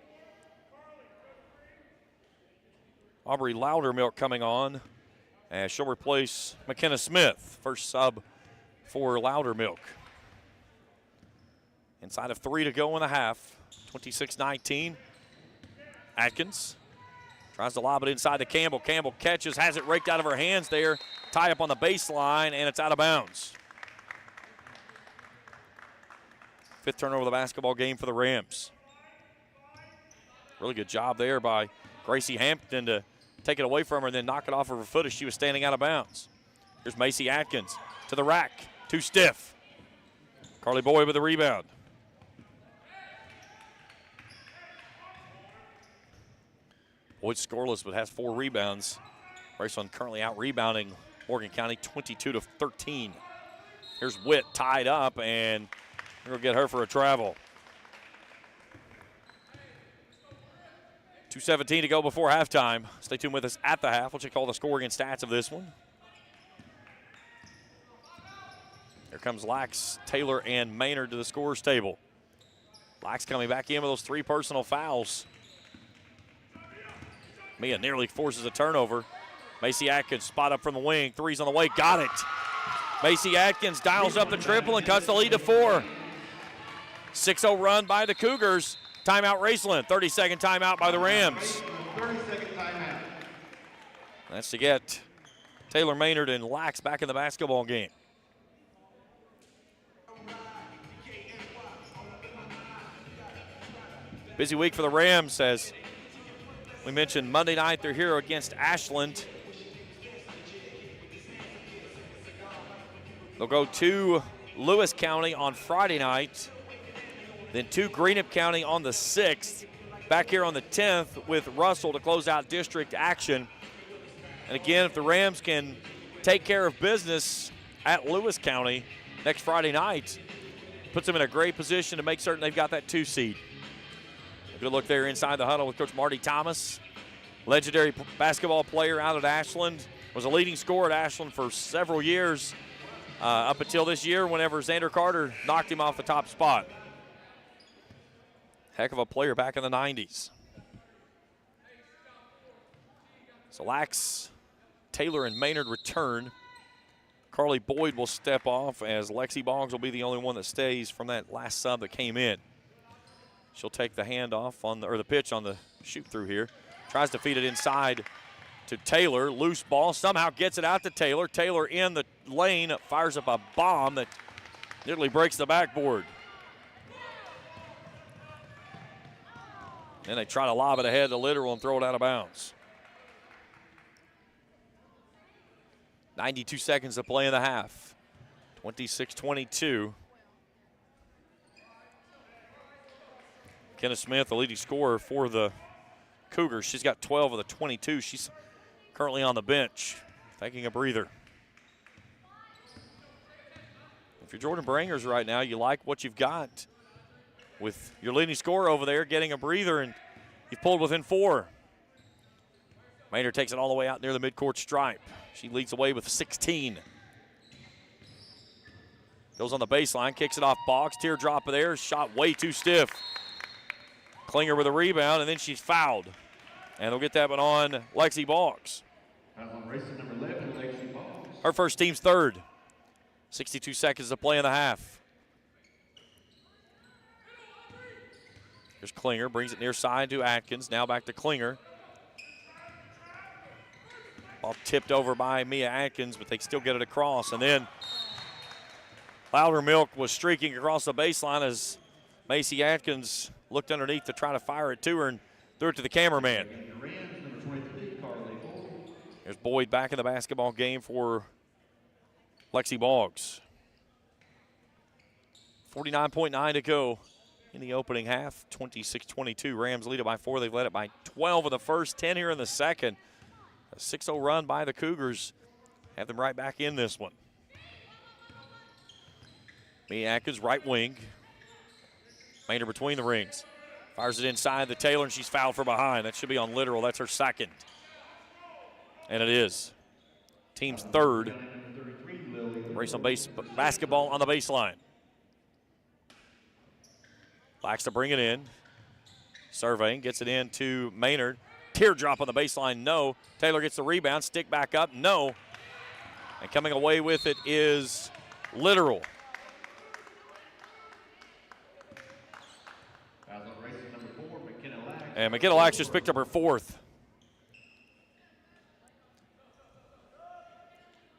Aubrey Loudermilk coming on. And she'll replace McKenna Smith, first sub for Loudermilk. Inside of 3 to go in the half, 26-19. Atkins tries to lob it inside to Campbell. Campbell catches, has it raked out of her hands there. Tie up on the baseline, and it's out of bounds. 5th turnover of the basketball game for the Rams. Really good job there by Gracie Hampton to take it away from her and then knock it off of her foot as she was standing out of bounds. Here's Macy Atkins to the rack. Too stiff. Carly Boyd with the rebound. Boyd scoreless but has 4 rebounds. Raceland currently out rebounding Morgan County 22-13. Here's Witt tied up, and we're going to get her for a travel. 2:17 to go before halftime. Stay tuned with us at the half. We'll check all the scoring and stats of this one. Here comes Lax, Taylor, and Maynard to the scorer's table. Lax coming back in with those 3 personal fouls. Mia nearly forces a turnover. Macy Atkins spot up from the wing. 3's on the way. Got it. Macy Atkins dials up the triple and cuts the lead to 4. 6-0 run by the Cougars. Timeout Raceland. 30-second timeout by the Rams. 30-second timeout. That's to get Taylor, Maynard, and Lax back in the basketball game. Busy week for the Rams, as we mentioned Monday night. They're here against Ashland. They'll go to Lewis County on Friday night, then to Greenup County on the 6th, back here on the 10th with Russell to close out district action. And again, if the Rams can take care of business at Lewis County next Friday night, puts them in a great position to make certain they've got that 2 seed. Good look there inside the huddle with Coach Marty Thomas, legendary basketball player out at Ashland, was a leading scorer at Ashland for several years, up until this year whenever Xander Carter knocked him off the top spot. Heck of a player back in the 90s. So Lax, Taylor, and Maynard return. Carly Boyd will step off as Lexi Boggs will be the only one that stays from that last sub that came in. She'll take the handoff on the pitch on the shoot through here. Tries to feed it inside to Taylor. Loose ball, somehow gets it out to Taylor. Taylor in the lane, fires up a bomb that nearly breaks the backboard. Then they try to lob it ahead to Literal and throw it out of bounds. 92 seconds to play in the half. 26-22. Kenna Smith, the leading scorer for the Cougars. She's got 12 of the 22. She's currently on the bench, taking a breather. If you're Jordan Brangers right now, you like what you've got with your leading scorer over there getting a breather, and you've pulled within 4. Maynard takes it all the way out near the midcourt stripe. She leads away with 16. Goes on the baseline, kicks it off Boggs. Teardrop there, shot way too stiff. Klinger with a rebound, and then she's fouled. And they'll get that one on Lexi Boggs. On racing number 11, Lexi Boggs. Her first team's 3rd. 62 seconds to play in the half. Here's Klinger, brings it near side to Atkins. Now back to Klinger. Ball tipped over by Mia Atkins, but they still get it across. And then Loudermilk was streaking across the baseline as Macy Atkins looked underneath to try to fire it to her and threw it to the cameraman. There's Boyd back in the basketball game for Lexi Boggs. 49.9 to go in the opening half. 26-22. Rams lead it by 4. They've led it by 12 in the first, 10 here in the second. A 6-0 run by the Cougars. Have them right back in this one. Mia Atkins, right wing. Maynard between the rings. Fires it inside the Taylor, and she's fouled from behind. That should be on Literal. That's her 2nd. And it is. Team's 3rd. Race on base, basketball on the baseline. Lax to bring it in. Surveying, gets it in to Maynard. Teardrop on the baseline, no. Taylor gets the rebound, stick back up, no. And coming away with it is Literal. And McKenna Lax just picked up her 4th.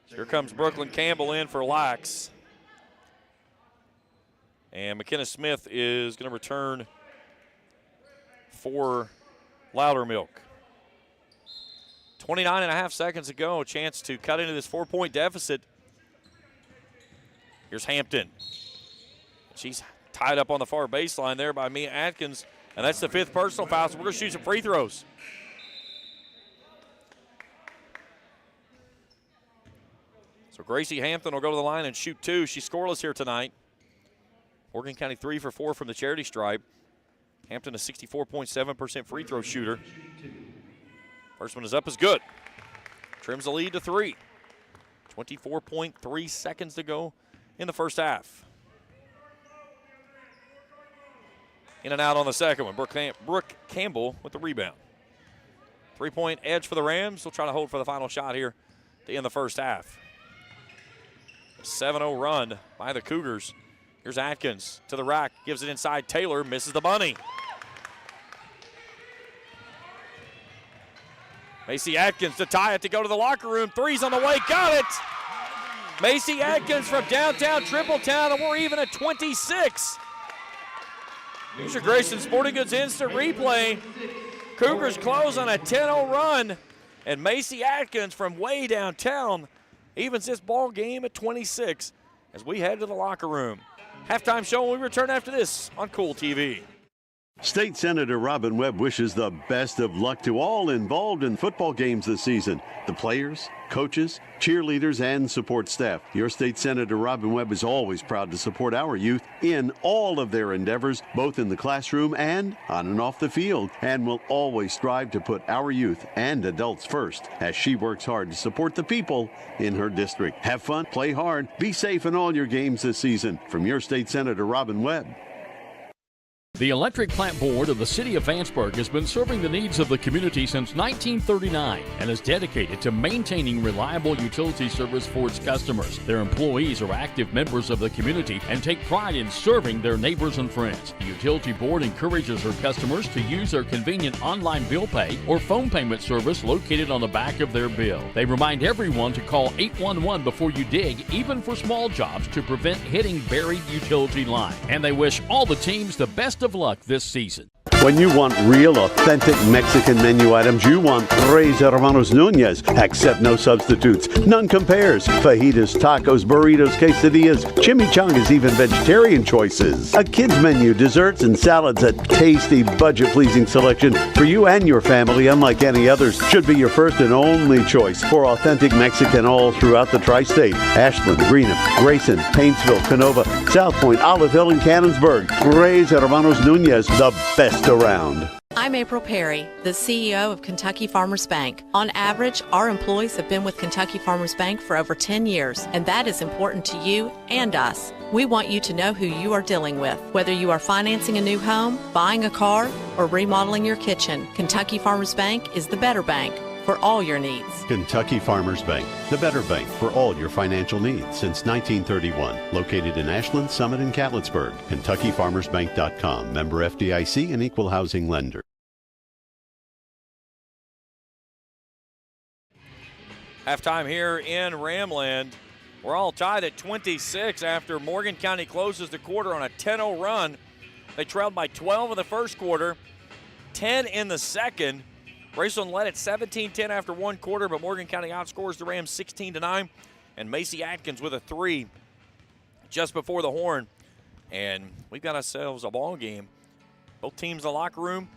Here comes Brooklyn Campbell in for Lax. And McKenna Smith is going to return for Loudermilk. 29.5 seconds to go. A chance to cut into this 4-point deficit. Here's Hampton. She's tied up on the far baseline there by Mia Atkins, and that's the 5th personal foul, so we're going to shoot some free throws. So Gracie Hampton will go to the line and shoot 2. She's scoreless here tonight. Morgan County 3 for 4 from the charity stripe. Hampton a 64.7% free throw shooter. First one is up, is good. Trims the lead to 3. 24.3 seconds to go in the first half. In and out on the second one. Brooke Campbell with the rebound. 3-point edge for the Rams. They'll try to hold for the final shot here to end the first half. 7-0 run by the Cougars. Here's Atkins to the rack, gives it inside. Taylor misses the bunny. Macy Atkins to tie it to go to the locker room. 3's on the way, got it. Macy Atkins from downtown Tripletown, and we're even at 26. Here's your Grayson Sporting Goods instant replay. Cougars close on a 10-0 run, and Macy Atkins from way downtown evens this ball game at 26 as we head to the locker room. Halftime show when we return after this on Kool TV. State Senator Robin Webb wishes the best of luck to all involved in football games this season. The players, coaches, cheerleaders, and support staff. Your State Senator Robin Webb is always proud to support our youth in all of their endeavors, both in the classroom and on and off the field, and will always strive to put our youth and adults first as she works hard to support the people in her district. Have fun, play hard, be safe in all your games this season. From your State Senator Robin Webb. The Electric Plant Board of the City of Vanceburg has been serving the needs of the community since 1939 and is dedicated to maintaining reliable utility service for its customers. Their employees are active members of the community and take pride in serving their neighbors and friends. The Utility Board encourages their customers to use their convenient online bill pay or phone payment service located on the back of their bill. They remind everyone to call 811 before you dig, even for small jobs, to prevent hitting buried utility line. And they wish all the teams the best of luck this season. When you want real, authentic Mexican menu items, you want Tres Hermanos Nunez. Accept no substitutes. None compares. Fajitas, tacos, burritos, quesadillas, chimichangas, even vegetarian choices. A kids menu, desserts, and salads. A tasty, budget-pleasing selection for you and your family, unlike any others. Should be your first and only choice for authentic Mexican all throughout the tri-state. Ashland, Greenham, Grayson, Paintsville, Canova, South Point, Olive Hill, and Cannonsburg. Tres Hermanos Nunez, the best around. I'm April Perry, the CEO of Kentucky Farmers Bank. On average, our employees have been with Kentucky Farmers Bank for over 10 years, and that is important to you and us. We want you to know who you are dealing with. Whether you are financing a new home, buying a car, or remodeling your kitchen, Kentucky Farmers Bank is the better bank for all your needs. Kentucky Farmers Bank, the better bank for all your financial needs since 1931. Located in Ashland, Summit, and Catlettsburg. KentuckyFarmersBank.com. Member FDIC and Equal Housing Lender. Halftime here in Ramland. We're all tied at 26 after Morgan County closes the quarter on a 10-0 run. They trailed by 12 in the first quarter, 10 in the second. Raceland led at 17-10 after one quarter, but Morgan County outscores the Rams 16-9. And Macy Atkins with a 3 just before the horn. And we've got ourselves a ball game. Both teams in the locker room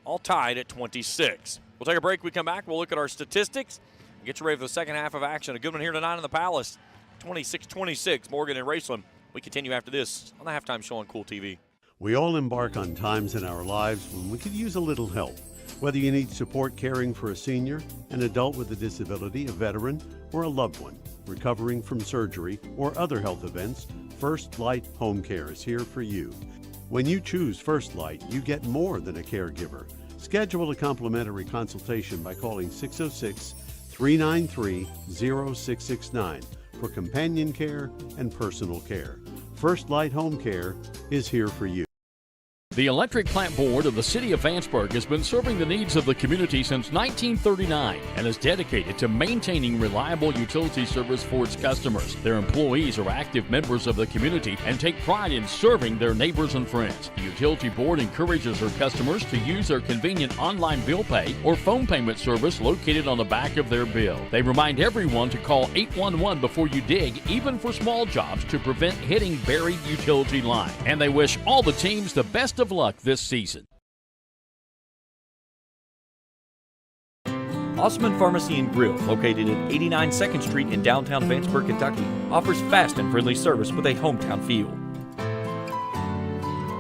all tied at 26. We'll take a break. We come back. We'll look at our statistics and get you ready for the second half of action. A good one here tonight in the Palace. 26-26, Morgan and Raceland. We continue after this on the Halftime Show on Kool TV. We all embark on times in our lives when we could use a little help. Whether you need support caring for a senior, an adult with a disability, a veteran, or a loved one recovering from surgery or other health events, First Light Home Care is here for you. When you choose First Light, you get more than a caregiver. Schedule a complimentary consultation by calling 606-393-0669 for companion care and personal care. First Light Home Care is here for you. The Electric Plant Board of the City of Vanceburg has been serving the needs of the community since 1939 and is dedicated to maintaining reliable utility service for its customers. Their employees are active members of the community and take pride in serving their neighbors and friends. The Utility Board encourages their customers to use their convenient online bill pay or phone payment service located on the back of their bill. They remind everyone to call 811 before you dig, even for small jobs, to prevent hitting buried utility line. And they wish all the teams the best of luck this season. Osman Pharmacy and Grill, located at 89 2nd Street in downtown Vanceburg, Kentucky, offers fast and friendly service with a hometown feel.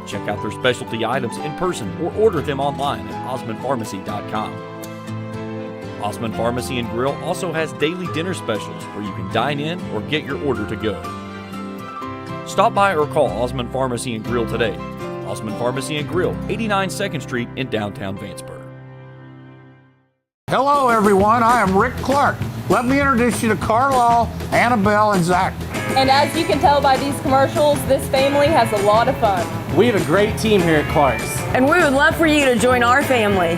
Check out their specialty items in person or order them online at osmanpharmacy.com. Osman Pharmacy and Grill also has daily dinner specials where you can dine in or get your order to go. Stop by or call Osman Pharmacy and Grill today. Osman Pharmacy and Grill, 89 2nd Street in downtown Vanceburg. Hello, everyone. I am Rick Clark. Let me introduce you to Carlisle, Annabelle, and Zach. And as you can tell by these commercials, this family has a lot of fun. We have a great team here at Clark's. And we would love for you to join our family.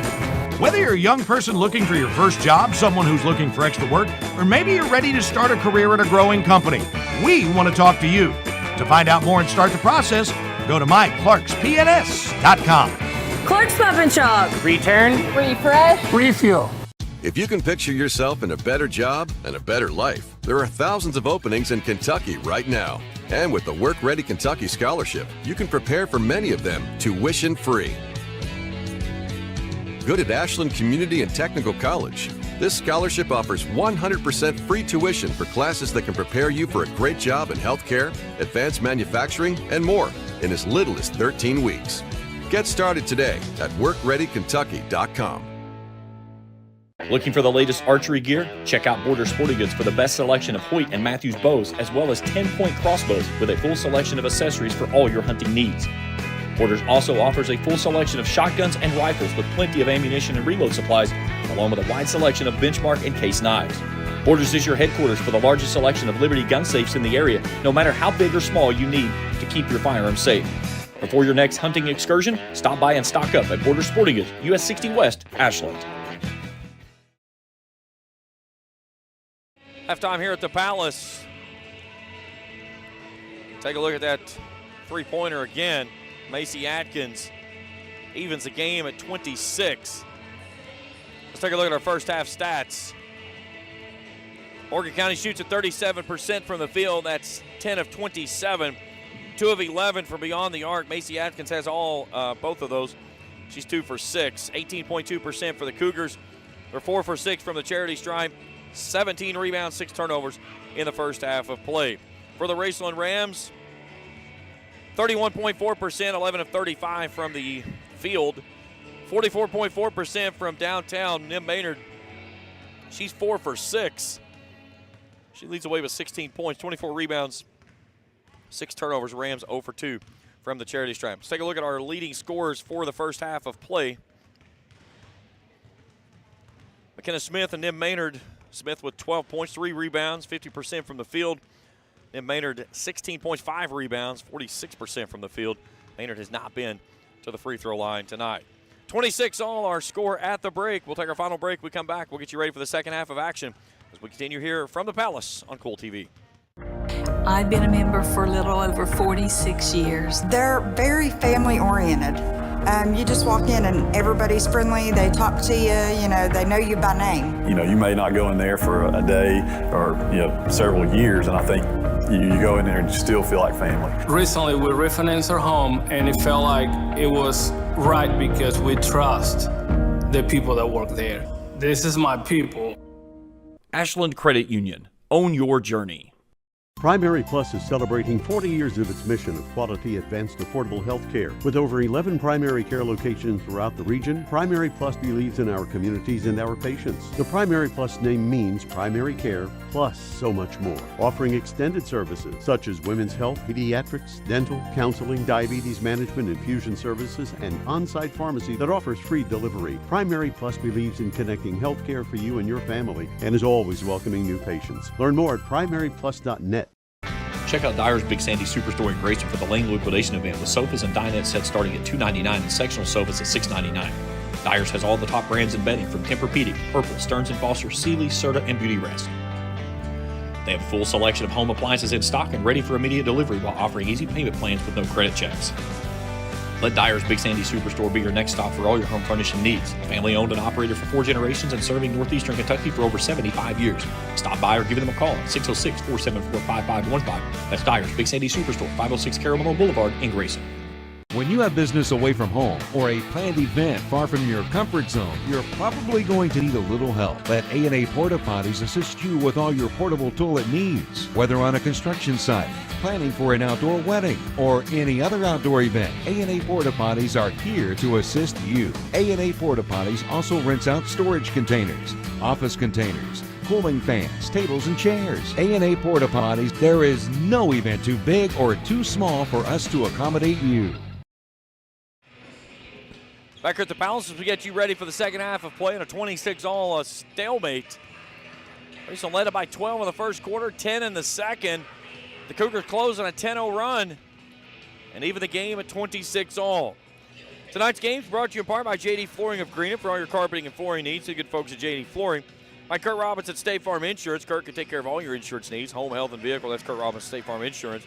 Whether you're a young person looking for your first job, someone who's looking for extra work, or maybe you're ready to start a career at a growing company, we want to talk to you. To find out more and start the process, go to myclarkspns.com. Clark's Pub and Shop. Return. Refresh. Refuel. If you can picture yourself in a better job and a better life, there are thousands of openings in Kentucky right now. And with the Work Ready Kentucky Scholarship, you can prepare for many of them tuition-free. Good at Ashland Community and Technical College. This scholarship offers 100% free tuition for classes that can prepare you for a great job in healthcare, advanced manufacturing, and more in as little as 13 weeks. Get started today at workreadykentucky.com. Looking for the latest archery gear? Check out Border Sporting Goods for the best selection of Hoyt and Matthews bows, as well as 10-point crossbows with a full selection of accessories for all your hunting needs. Borders also offers a full selection of shotguns and rifles with plenty of ammunition and reload supplies, along with a wide selection of benchmark and case knives. Borders is your headquarters for the largest selection of Liberty gun safes in the area, no matter how big or small you need to keep your firearms safe. Before your next hunting excursion, stop by and stock up at Border Sporting Goods, US 60 West, Ashland. Halftime here at the Palace. Take a look at that three-pointer again. Macy Atkins evens the game at 26. Let's take a look at our first half stats. Morgan County shoots at 37% from the field. That's 10 of 27. 2 of 11 from beyond the arc. Macy Atkins has both of those. She's 2 for 6. 18.2% for the Cougars. They're 4 for 6 from the charity stripe. 17 rebounds, 6 turnovers in the first half of play. For the Raceland Rams, 31.4%, 11 of 35 from the field. 44.4% from downtown. Nim Maynard, she's 4 for 6. She leads the way with 16 points, 24 rebounds, 6 turnovers. Rams 0 for 2 from the charity stripe. Let's take a look at our leading scorers for the first half of play. McKenna Smith and Nim Maynard. Smith with 12 points, 3 rebounds, 50% from the field. Nim Maynard, 16 points, 5 rebounds, 46% from the field. Maynard has not been to the free throw line tonight. 26 all our score at the break. We'll take our final break. We come back. We'll get you ready for the second half of action as we continue here from the Palace on Kool TV. I've been a member for a little over 46 years. They're very family oriented. You just walk in and everybody's friendly. They talk to you, they know you by name. You may not go in there for a day or, several years, and I think you go in there and you still feel like family. Recently, we refinanced our home, and it felt like it was right because we trust the people that work there. This is my people. Ashland Credit Union. Own your journey. Primary Plus is celebrating 40 years of its mission of quality, advanced, affordable health care. With over 11 primary care locations throughout the region, Primary Plus believes in our communities and our patients. The Primary Plus name means primary care plus so much more, offering extended services such as women's health, pediatrics, dental, counseling, diabetes management, infusion services, and on-site pharmacy that offers free delivery. Primary Plus believes in connecting health care for you and your family and is always welcoming new patients. Learn more at primaryplus.net. Check out Dyer's Big Sandy Superstore in Grayson for the Lane Liquidation event with sofas and dinette sets starting at $299 and sectional sofas at $699. Dyer's has all the top brands in bedding from Tempur-Pedic, Purple, Stearns & Foster, Sealy, Serta, and Beauty Rest. They have a full selection of home appliances in stock and ready for immediate delivery while offering easy payment plans with no credit checks. Let Dyer's Big Sandy Superstore be your next stop for all your home furnishing needs. Family owned and operated for 4 generations and serving northeastern Kentucky for over 75 years. Stop by or give them a call at 606-474-5515. That's Dyer's Big Sandy Superstore, 506 Carolina Boulevard in Grayson. When you have business away from home or a planned event far from your comfort zone, you're probably going to need a little help. Let A&A Porta Potties assist you with all your portable toilet needs. Whether on a construction site, planning for an outdoor wedding, or any other outdoor event, A&A Porta Potties are here to assist you. A&A Porta Potties also rents out storage containers, office containers, cooling fans, tables, and chairs. A&A Porta Potties, there is no event too big or too small for us to accommodate you. Back here at the Palace as we get you ready for the second half of play in a 26-all stalemate. Raceland led it by 12 in the first quarter, 10 in the second. The Cougars close on a 10-0 run and even the game at 26-all. Tonight's game is brought to you in part by JD Flooring of Greenup for all your carpeting and flooring needs. The good folks at JD Flooring. By Kurt Robbins at State Farm Insurance. Kurt can take care of all your insurance needs, home, health, and vehicle. That's Kurt Robbins, State Farm Insurance.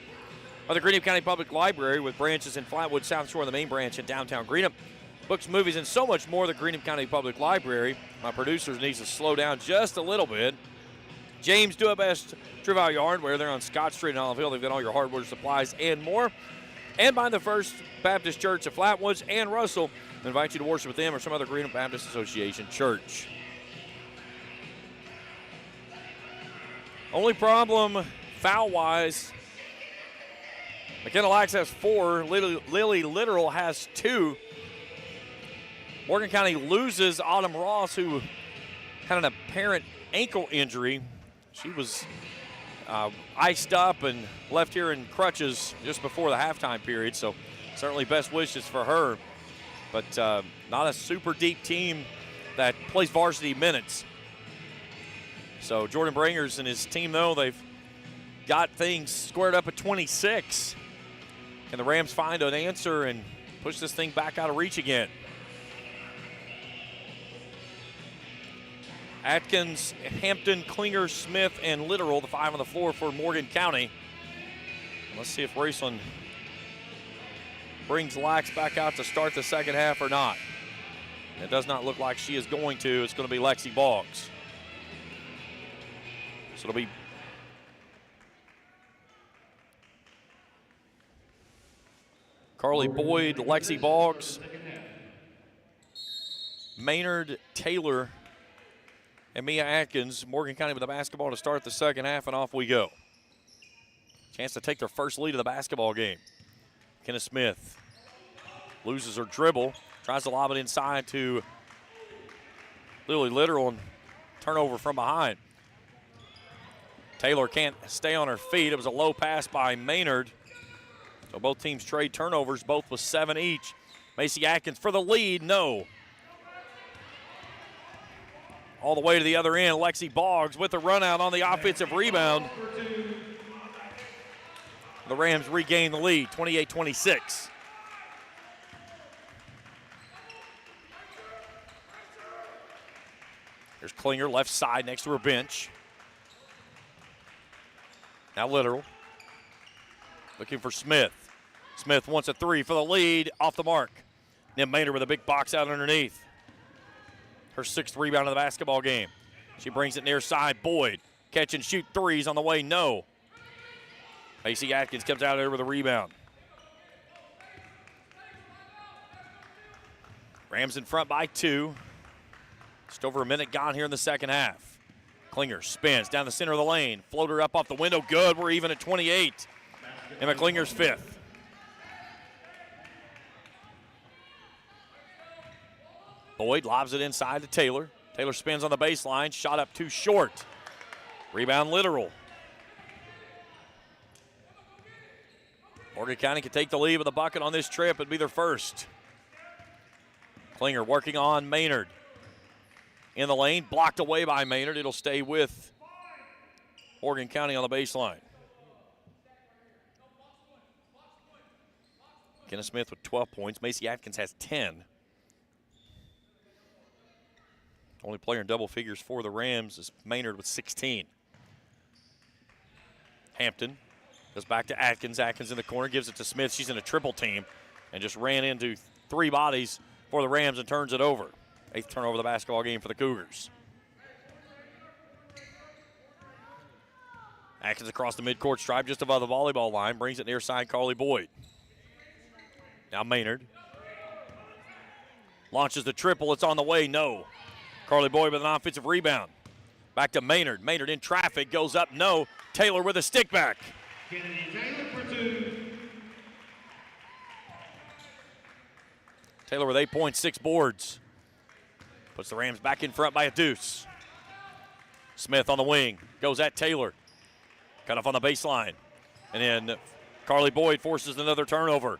By the Greenup County Public Library with branches in Flatwood, South Shore, and the main branch in downtown Greenup. Books, movies, and so much more. The Greenup County Public Library. My producers needs to slow down just a little bit. James Do It Best Trival Yardware. They're on Scott Street in Olive Hill. They've got all your hardware supplies and more. And by the First Baptist Church of Flatwoods and Russell. I invite you to worship with them or some other Greenup Baptist Association church. Only problem foul-wise, McKenna Lax has 4. Lily Literal has 2. Morgan County loses Autumn Ross, who had an apparent ankle injury. She was iced up and left here in crutches just before the halftime period, so certainly best wishes for her. But not a super deep team that plays varsity minutes. So Jordan Bringers and his team, though, they've got things squared up at 26. Can the Rams find an answer and push this thing back out of reach again? Atkins, Hampton, Klinger, Smith, and Literal, the 5 on the floor for Morgan County. Let's see if Raceland brings Lax back out to start the second half or not. It does not look like she is going to. It's going to be Lexi Boggs. So it'll be Carly Boyd, Lexi Boggs, Maynard, Taylor, and Mia Atkins. Morgan County with the basketball to start the second half, and off we go. Chance to take their first lead of the basketball game. Kenna Smith loses her dribble, tries to lob it inside to Lily Literal, and turnover from behind. Taylor can't stay on her feet. It was a low pass by Maynard. So both teams trade turnovers, both with 7 each. Macy Atkins for the lead, no. All the way to the other end, Lexi Boggs with the run out on the offensive rebound. The Rams regain the lead, 28-26. Here's Klinger, left side next to her bench. Now Literal. Looking for Smith. Smith wants a 3 for the lead, off the mark. Then Maynard with a big box out underneath. Her 6th rebound of the basketball game. She brings it near side. Boyd, catch and shoot threes on the way, no. Macy Atkins comes out there with a rebound. Rams in front by 2. Just over a minute gone here in the second half. Klinger spins down the center of the lane. Floater up off the window, good. We're even at 28. Emma Klinger's 5th. Boyd lobs it inside to Taylor. Taylor spins on the baseline, shot up too short. Rebound Literal. Morgan County can take the lead with a bucket on this trip. It'd be their first. Klinger working on Maynard. In the lane, blocked away by Maynard. It'll stay with Morgan County on the baseline. Kenneth Smith with 12 points. Macy Atkins has 10. Only player in double figures for the Rams is Maynard with 16. Hampton goes back to Atkins. Atkins in the corner, gives it to Smith. She's in a triple team and just ran into 3 bodies for the Rams and turns it over. 8th turnover of the basketball game for the Cougars. Atkins across the midcourt stripe just above the volleyball line, brings it near side Carly Boyd. Now Maynard launches the triple. It's on the way. No. Carly Boyd with an offensive rebound. Back to Maynard. Maynard in traffic. Goes up. No. Taylor with a stick back. Kennedy Taylor for 2. Taylor with 8 points, 6 boards. Puts the Rams back in front by a deuce. Smith on the wing. Goes at Taylor. Cut off on the baseline. And then Carly Boyd forces another turnover.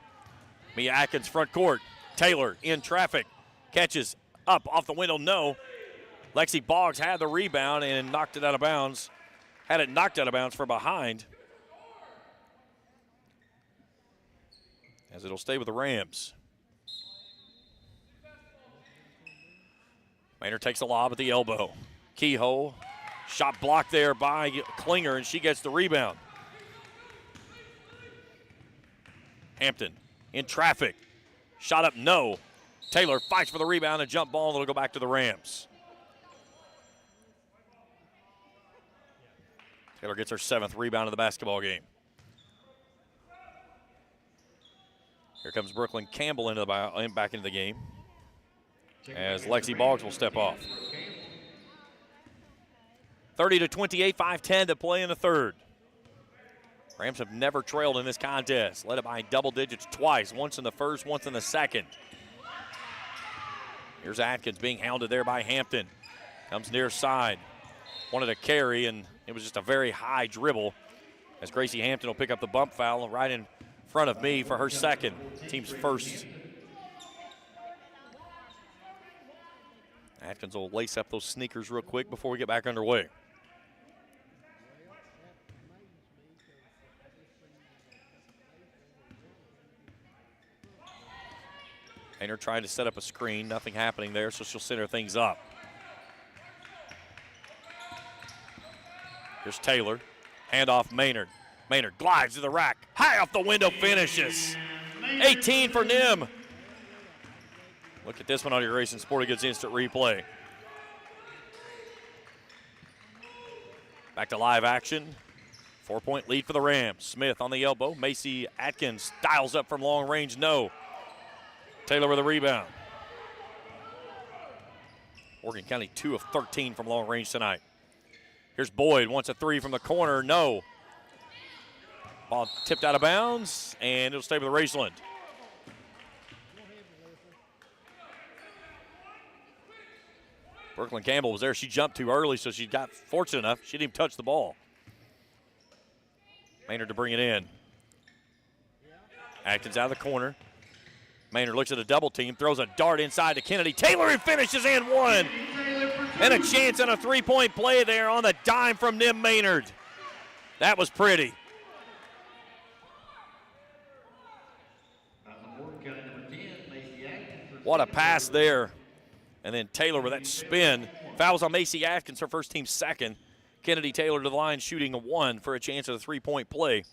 Mia Atkins front court. Taylor in traffic. Catches up off the window. No. Lexi Boggs had the rebound and knocked it out of bounds. Had it knocked out of bounds from behind. As it'll stay with the Rams. Maynard takes a lob at the elbow. Kehoe. Shot blocked there by Klinger, and she gets the rebound. Hampton in traffic. Shot up, no. Taylor fights for the rebound, a jump ball that'll go back to the Rams. Taylor gets her 7th rebound of the basketball game. Here comes Brooklyn Campbell back into the game as Lexi Boggs will step off. 30-28, 5:10 to play in the third. Rams have never trailed in this contest. Led it by double digits twice, once in the first, once in the second. Here's Atkins being hounded there by Hampton. Comes near side. Wanted a carry, and it was just a very high dribble as Gracie Hampton will pick up the bump foul right in front of me for her second, team's first. Atkins will lace up those sneakers real quick before we get back underway. Maynard trying to set up a screen, nothing happening there, so she'll center things up. Here's Taylor, handoff Maynard. Maynard glides to the rack, high off the window, finishes. 18 for Nim. Look at this one on your Racing Sporting Goods instant replay. Back to live action. 4-point lead for the Rams. Smith on the elbow. Macy Atkins dials up from long range, no. Taylor with a rebound. Morgan County 2 of 13 from long range tonight. Here's Boyd, wants a 3 from the corner, no. Ball tipped out of bounds, and it'll stay with Raceland. Brooklyn Campbell was there. She jumped too early, so she got fortunate enough. She didn't even touch the ball. Maynard to bring it in. Atkins out of the corner. Maynard looks at a double team, throws a dart inside to Kennedy. Taylor, who finishes in one. And a chance on a 3-point play there on the dime from Nim Maynard. That was pretty. What a pass there. And then Taylor with that spin. Fouls on Macy Atkins, her first team second. Kennedy Taylor to the line shooting a 1 for a chance at a 3-point play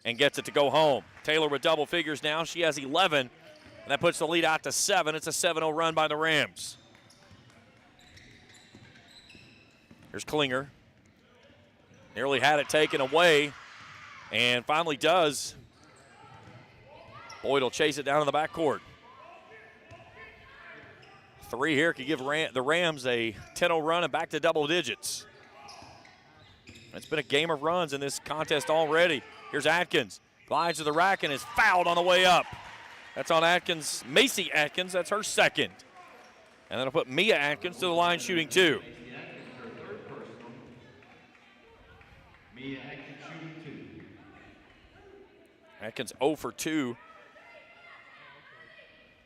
and gets it to go home. Taylor with double figures now. She has 11, and that puts the lead out to 7. It's a 7-0 run by the Rams. Here's Klinger. Nearly had it taken away and finally does. Boyd will chase it down in the backcourt. 3 here could give the Rams a 10-0 run and back to double digits. It's been a game of runs in this contest already. Here's Atkins. Glides to the rack and is fouled on the way up. That's on Atkins, Macy Atkins. That's her second. And that'll put Mia Atkins to the line shooting 2. Mia Atkins shooting 2. Atkins 0 for 2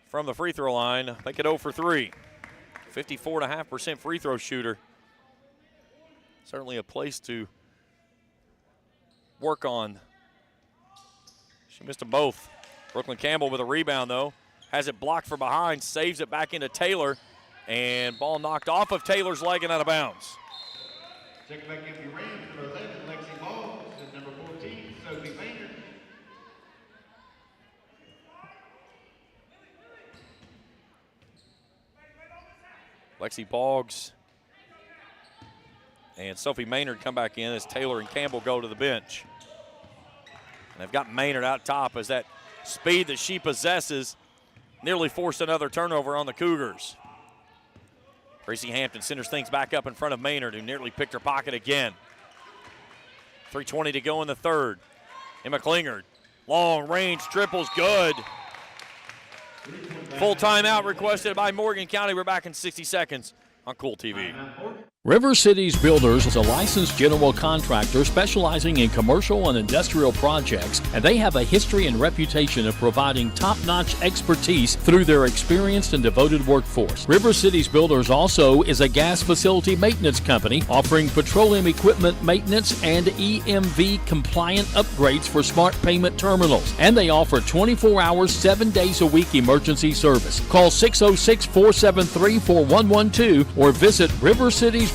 from the free throw line. Make it 0 for 3. 54.5% free throw shooter. Certainly a place to work on. She missed them both. Brooklyn Campbell with a rebound, though. Has it blocked from behind, saves it back into Taylor, and ball knocked off of Taylor's leg and out of bounds. Check back in the Rams, number 11, Lexi Boggs, and number 14, Sophie Maynard. Lexi Boggs and Sophie Maynard come back in as Taylor and Campbell go to the bench. And they've got Maynard out top as that speed that she possesses nearly forced another turnover on the Cougars. Tracy Hampton centers things back up in front of Maynard, who nearly picked her pocket again. 3:20 to go in the third. Emma Klinger, long range triples, good. Full timeout requested by Morgan County. We're back in 60 seconds on Kool TV. River Cities Builders is a licensed general contractor specializing in commercial and industrial projects, and they have a history and reputation of providing top-notch expertise through their experienced and devoted workforce. River Cities Builders also is a gas facility maintenance company offering petroleum equipment maintenance and EMV compliant upgrades for smart payment terminals, and they offer 24 hours, 7 days a week emergency service. Call 606-473-4112 or visit rivercitiesbuildersinc.com.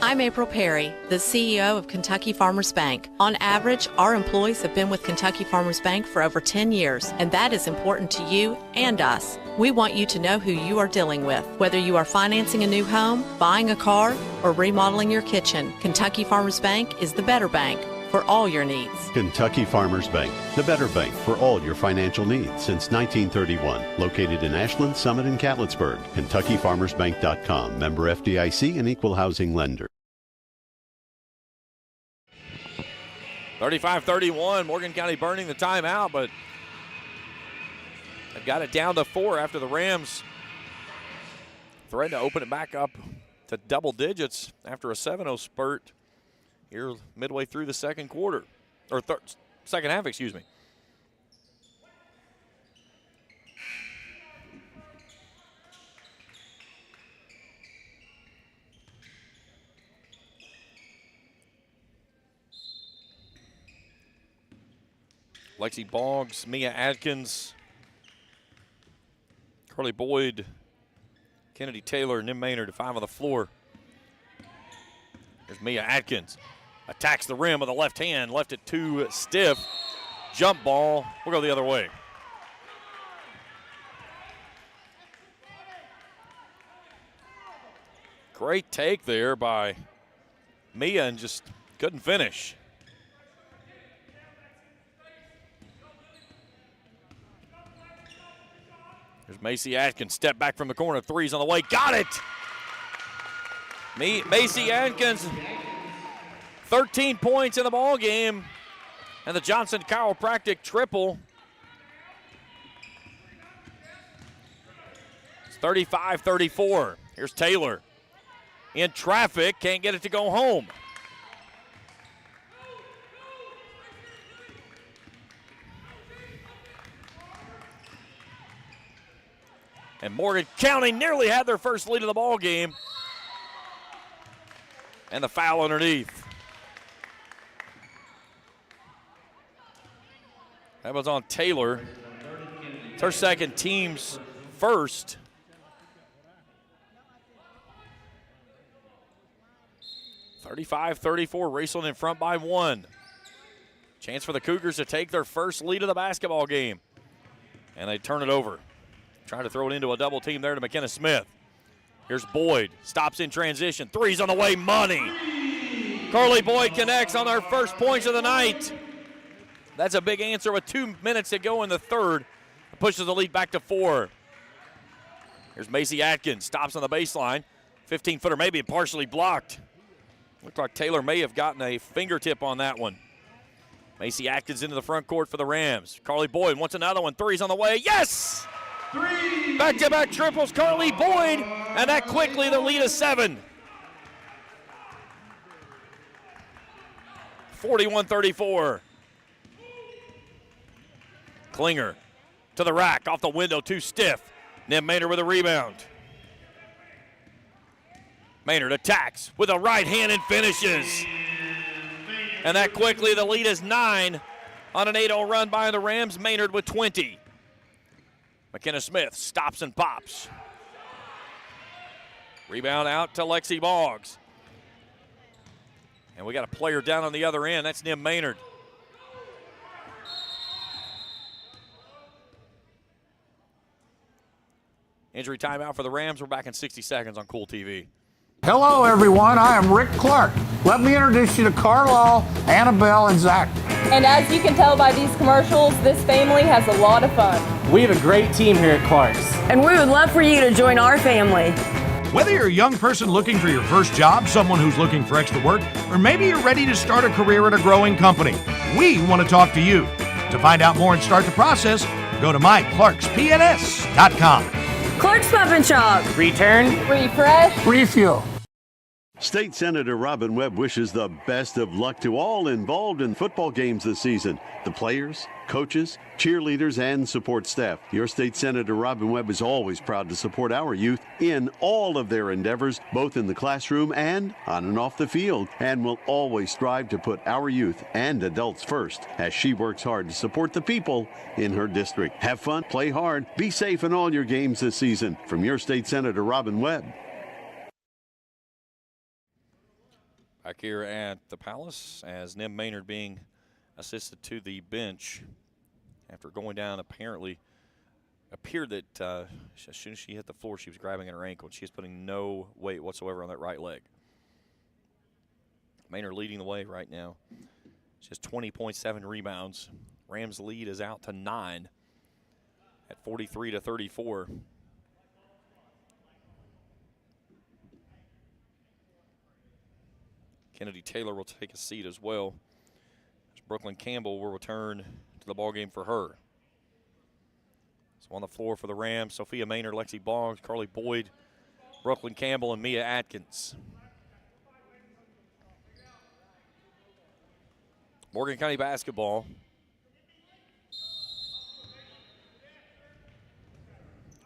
I'm April Perry, the CEO of Kentucky Farmers Bank. On average, our employees have been with Kentucky Farmers Bank for over 10 years, and that is important to you and us. We want you to know who you are dealing with. Whether you are financing a new home, buying a car, or remodeling your kitchen, Kentucky Farmers Bank is the better bank for all your needs. Kentucky Farmers Bank, the better bank for all your financial needs since 1931. Located in Ashland, Summit, and Catlettsburg. KentuckyFarmersBank.com. Member FDIC and equal housing lender. 35-31, Morgan County burning the timeout, but they've got it down to 4 after the Rams threatened to open it back up to double digits after a 7-0 spurt here midway through the second quarter, or second half, excuse me. Lexi Boggs, Mia Adkins, Carly Boyd, Kennedy Taylor, and Nim Maynard to 5 on the floor. There's Mia Adkins. Attacks the rim with a left hand, left it too stiff. Jump ball, we'll go the other way. Great take there by Mia and just couldn't finish. There's Macy Atkins, step back from the corner, three's on the way, got it! Macy Atkins, 13 points in the ball game, and the Johnson Chiropractic triple. It's 35-34. Here's Taylor in traffic, can't get it to go home. And Morgan County nearly had their first lead of the ball game. And the foul underneath. That was on Taylor. It's her second, team's first. (35-34), Raceland in front by 1. Chance for the Cougars to take their first lead of the basketball game. And they turn it over. Trying to throw it into a double team there to McKenna Smith. Here's Boyd, stops in transition. Three's on the way, money. Carly Boyd connects on their first points of the night. That's a big answer with 2 minutes to go in the third. It pushes the lead back to 4. Here's Macy Atkins, stops on the baseline. 15-footer, maybe partially blocked. Looked like Taylor may have gotten a fingertip on that one. Macy Atkins into the front court for the Rams. Carly Boyd wants another one. Three's on the way, yes! Back-to-back triples, Carly Boyd, and that quickly the lead is 7. 41-34. Klinger to the rack, off the window, too stiff. Nim Maynard with a rebound. Maynard attacks with a right hand and finishes. And that quickly the lead is 9. On an 8-0 run by the Rams, Maynard with 20. McKenna Smith stops and pops. Rebound out to Lexi Boggs. And we got a player down on the other end. That's Nim Maynard. Injury timeout for the Rams. We're back in 60 seconds on Kool TV. Hello, everyone. I am Rick Clark. Let me introduce you to Carlisle, Annabelle, and Zach. And as you can tell by these commercials, this family has a lot of fun. We have a great team here at Clark's. And we would love for you to join our family. Whether you're a young person looking for your first job, someone who's looking for extra work, or maybe you're ready to start a career at a growing company, we want to talk to you. To find out more and start the process, go to myclarkspns.com. Clark's Pop and Shop. Return. Refresh. Refuel. State Senator Robin Webb wishes the best of luck to all involved in football games this season. The players, coaches, cheerleaders, and support staff. Your State Senator Robin Webb is always proud to support our youth in all of their endeavors, both in the classroom and on and off the field, and will always strive to put our youth and adults first as she works hard to support the people in her district. Have fun, play hard, be safe in all your games this season. From your State Senator Robin Webb. Back here at the Palace as Nim Maynard being assisted to the bench after going down. Apparently appeared that as soon as she hit the floor, she was grabbing at her ankle. She is putting no weight whatsoever on that right leg. Maynard leading the way right now. She has 20.7 rebounds. Rams lead is out to 9 at 43-34. Kennedy Taylor will take a seat as well. Brooklyn Campbell will return to the ballgame for her. So on the floor for the Rams, Sophia Maynard, Lexi Boggs, Carly Boyd, Brooklyn Campbell, and Mia Atkins. Morgan County basketball.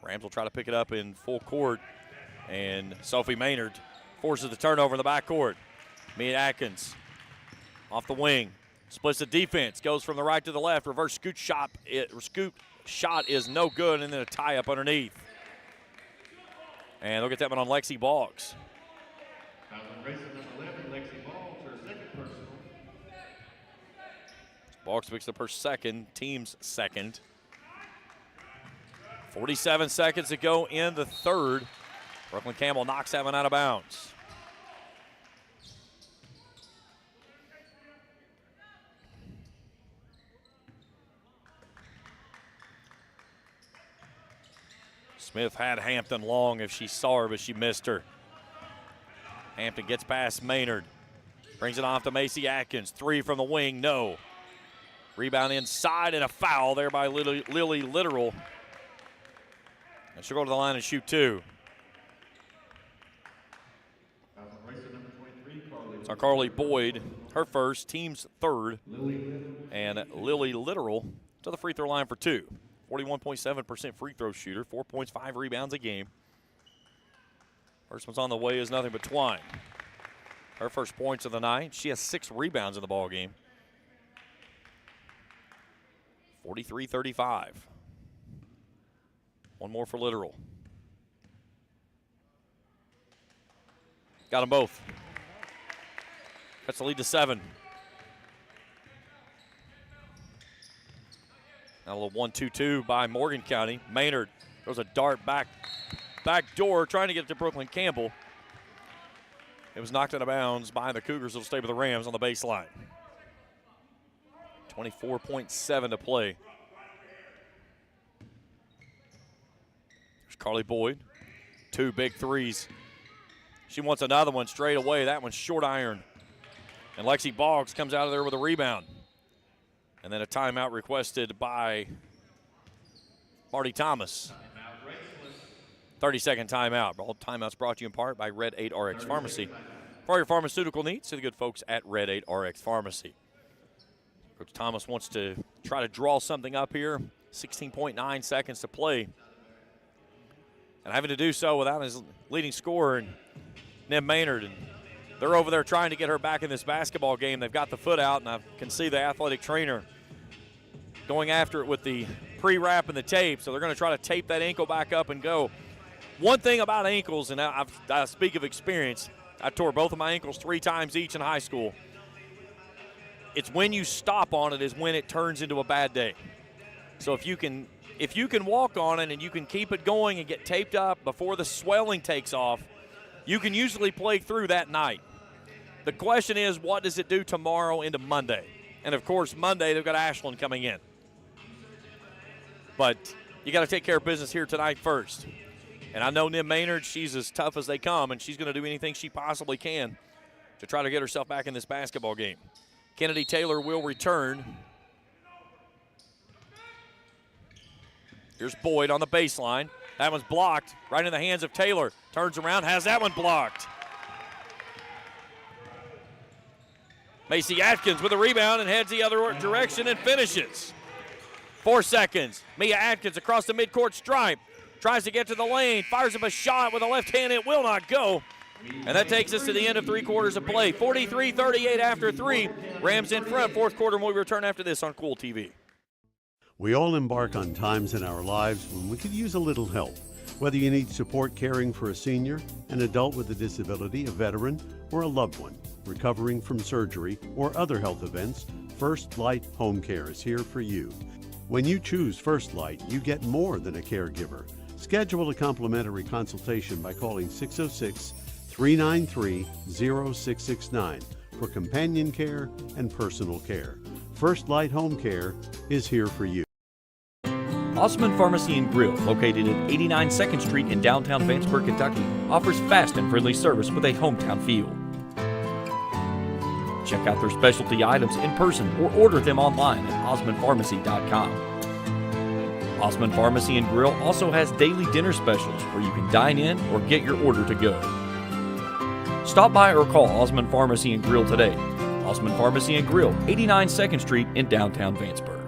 Rams will try to pick it up in full court, and Sophie Maynard forces the turnover in the backcourt. Mia Atkins off the wing, splits the defense, goes from the right to the left, reverse scoot shot is no good, and then a tie up underneath. And they'll get that one on Lexi Boggs. Boggs picks up her second, team's second. 47 seconds to go in the third. Brooklyn Campbell knocks that one out of bounds. Smith had Hampton long if she saw her, but she missed her. Hampton gets past Maynard. Brings it off to Macy Atkins. 3 from the wing, no. Rebound inside and a foul there by Lily Literal. And she'll go to the line and shoot 2. So Carly Boyd, her first, team's third. And Lily Literal to the free throw line for 2. 41.7% free throw shooter, 4 points, 5 rebounds a game. First one's on the way is nothing but Twine. Her first points of the night. She has 6 rebounds in the ball game. 43-35. One more for Literal. Got them both. Cuts the lead to 7. Now a little 1-2-2 by Morgan County. Maynard throws a dart back door, trying to get it to Brooklyn Campbell. It was knocked out of bounds by the Cougars. It'll stay with the Rams on the baseline. 24.7 to play. There's Carly Boyd. 2 big threes. She wants another one straight away. That one's short iron. And Lexi Boggs comes out of there with a rebound. And then a timeout requested by Marty Thomas. 30-second timeout. All timeouts brought to you in part by Red 8 RX Pharmacy. For all your pharmaceutical needs, see the good folks at Red 8 RX Pharmacy. Coach Thomas wants to try to draw something up here. 16.9 seconds to play. And having to do so without his leading scorer, Nim Maynard. And they're over there trying to get her back in this basketball game. They've got the foot out, and I can see the athletic trainer going after it with the pre-wrap and the tape, so they're going to try to tape that ankle back up and go. One thing about ankles, and I speak of experience, I tore both of my ankles 3 times each in high school. It's when you stop on it is when it turns into a bad day. So if you can walk on it and you can keep it going and get taped up before the swelling takes off, you can usually play through that night. The question is, what does it do tomorrow into Monday? And, of course, Monday they've got Ashland coming in. But you got to take care of business here tonight first. And I know Nim Maynard, she's as tough as they come, and she's going to do anything she possibly can to try to get herself back in this basketball game. Kennedy Taylor will return. Here's Boyd on the baseline. That one's blocked right in the hands of Taylor. Turns around, has that one blocked. Macy Atkins with a rebound and heads the other direction and finishes. 4 seconds. Mia Atkins across the midcourt stripe. Tries to get to the lane, fires up a shot with a left hand. It will not go. And that takes us to the end of 3 quarters of play. 43-38 after 3. Rams in front. 4th quarter, and we'll return after this on Kool TV. We all embark on times in our lives when we could use a little help. Whether you need support caring for a senior, an adult with a disability, a veteran, or a loved one recovering from surgery or other health events, First Light Home Care is here for you. When you choose First Light, you get more than a caregiver. Schedule a complimentary consultation by calling 606-393-0669 for companion care and personal care. First Light Home Care is here for you. Osman Pharmacy and Grill, located at 89 2nd Street in downtown Vanceburg, Kentucky, offers fast and friendly service with a hometown feel. Check out their specialty items in person or order them online at osmanpharmacy.com. Osman Pharmacy and Grill also has daily dinner specials where you can dine in or get your order to go. Stop by or call Osman Pharmacy and Grill today. Osman Pharmacy and Grill, 89 2nd Street in downtown Vanceburg.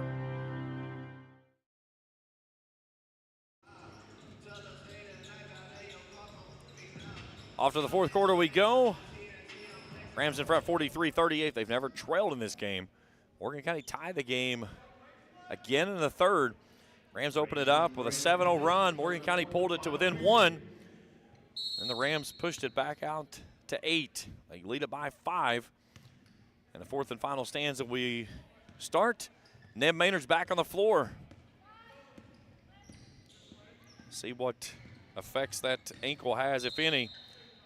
Off to the 4th quarter we go. Rams in front 43-38. They've never trailed in this game. Morgan County tied the game again in the 3rd. Rams opened it up with a 7-0 run. Morgan County pulled it to within 1. And the Rams pushed it back out to 8. They lead it by 5. And the 4th and final stanza we start. Neb Maynard's back on the floor. See what effects that ankle has, if any,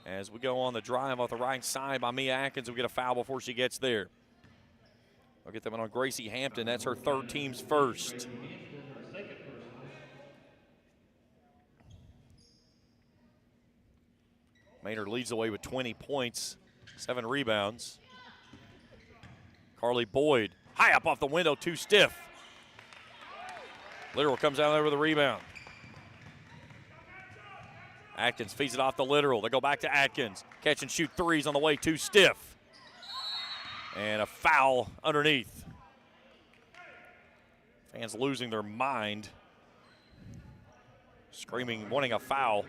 as we go on the drive off the right side by Mia Atkins. We get a foul before she gets there. We'll get them on Gracie Hampton. That's her 3rd team's first. Maynard leads the way with 20 points, 7 rebounds. Carly Boyd, high up off the window, too stiff. Literal comes out there with a rebound. Atkins feeds it off the Literal. They go back to Atkins. Catch and shoot threes on the way, too stiff. And a foul underneath. Fans losing their mind. Screaming, wanting a foul.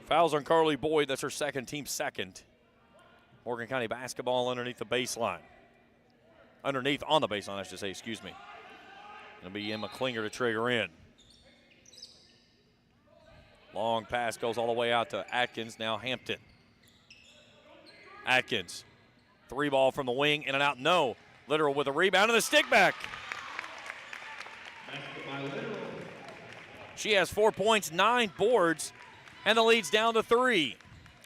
Fouls on Carly Boyd. That's her 2nd, team 2nd. Morgan County basketball underneath the baseline. Underneath, on the baseline, I should say, excuse me. It'll be Emma Klinger to trigger in. Long pass goes all the way out to Atkins, now Hampton. Atkins, 3 ball from the wing, in and out, no. Literal with a rebound and the stick back. She has 4 points, 9 boards, and the lead's down to 3.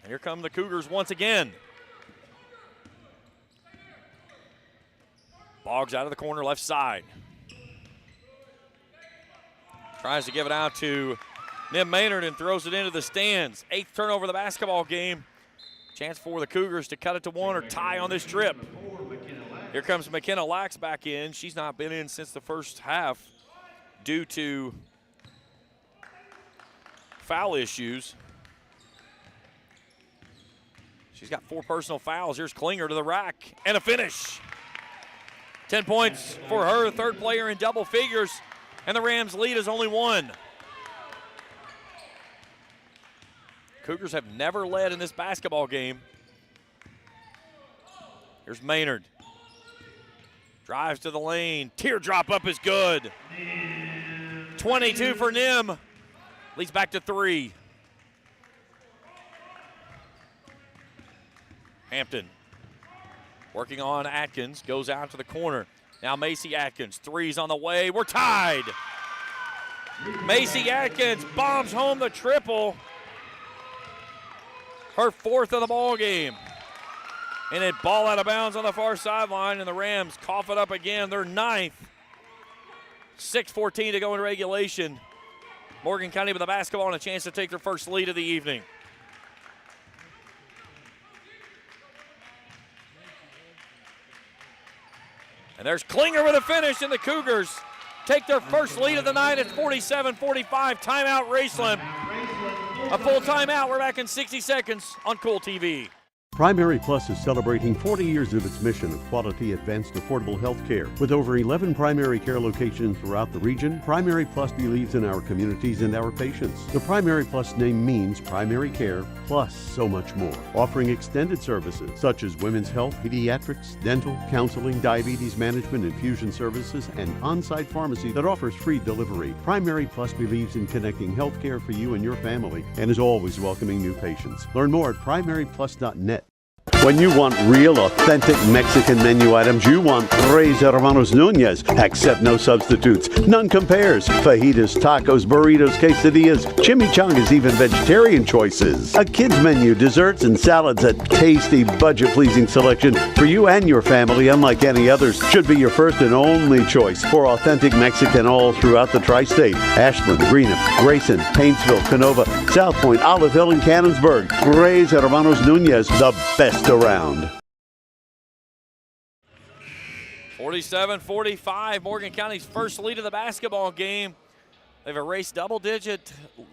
And here come the Cougars once again. Boggs out of the corner, left side. Tries to give it out to Nim Maynard and throws it into the stands. 8th turnover of the basketball game. Chance for the Cougars to cut it to 1 or tie on this trip. Here comes McKenna Lax back in. She's not been in since the first half due to foul issues. She's got 4 personal fouls. Here's Klinger to the rack and a finish. 10 points for her, 3rd player in double figures, and the Rams' lead is only 1. Cougars have never led in this basketball game. Here's Maynard. Drives to the lane. Teardrop up is good. 22 for Nim. Leads back to 3. Hampton working on Atkins. Goes out to the corner. Now Macy Atkins. 3's on the way. We're tied. Macy Atkins bombs home the triple. Her 4th of the ball game. And it ball out of bounds on the far sideline, and the Rams cough it up again. They're 9th. 6:14 to go in regulation. Morgan County with the basketball and a chance to take their first lead of the evening. And there's Klinger with a finish, and the Cougars take their first lead of the night at 47-45. Timeout, Raceland. A full timeout. We're back in 60 seconds on Kool TV. Primary Plus is celebrating 40 years of its mission of quality, advanced, affordable health care. With over 11 primary care locations throughout the region, Primary Plus believes in our communities and our patients. The Primary Plus name means primary care plus so much more. Offering extended services such as women's health, pediatrics, dental, counseling, diabetes management, infusion services, and on-site pharmacy that offers free delivery. Primary Plus believes in connecting health care for you and your family and is always welcoming new patients. Learn more at primaryplus.net. When you want real, authentic Mexican menu items, you want Tres Hermanos Nunez. Accept no substitutes. None compares. Fajitas, tacos, burritos, quesadillas, chimichangas, even vegetarian choices. A kids menu, desserts and salads, a tasty, budget-pleasing selection for you and your family, unlike any others. Should be your first and only choice for authentic Mexican all throughout the tri-state. Ashland, Greenup, Grayson, Paintsville, Canova, South Point, Olive Hill, and Cannonsburg. Tres Hermanos Nunez, the best around. 47-45, Morgan County's first lead of the basketball game. They've erased double-digit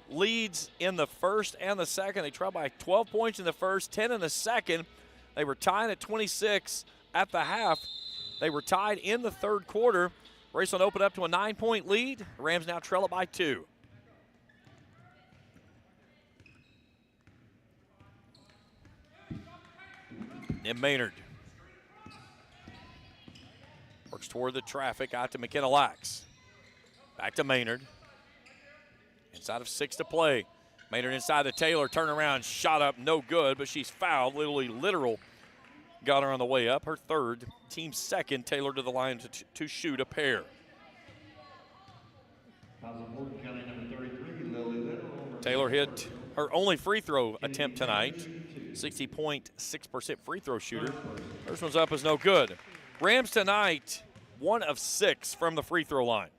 leads in the first and the second. They trailed by 12 points in the first, 10 in the second. They were tied at 26 at the half. They were tied in the third quarter. Raceland opened up to a 9-point lead. The Rams now trail it by 2. Nim Maynard works toward the traffic, out to McKenna Lax. Back to Maynard. Inside of 6 to play. Maynard inside the Taylor, turnaround, shot up, no good, but she's fouled. Literal. Got her on the way up. Her 3rd, team 2nd. Taylor to the line to shoot a pair. Taylor hit her only free throw attempt tonight. 60.6% free throw shooter. First one's up is no good. Rams tonight, 1 of 6 from the free throw line.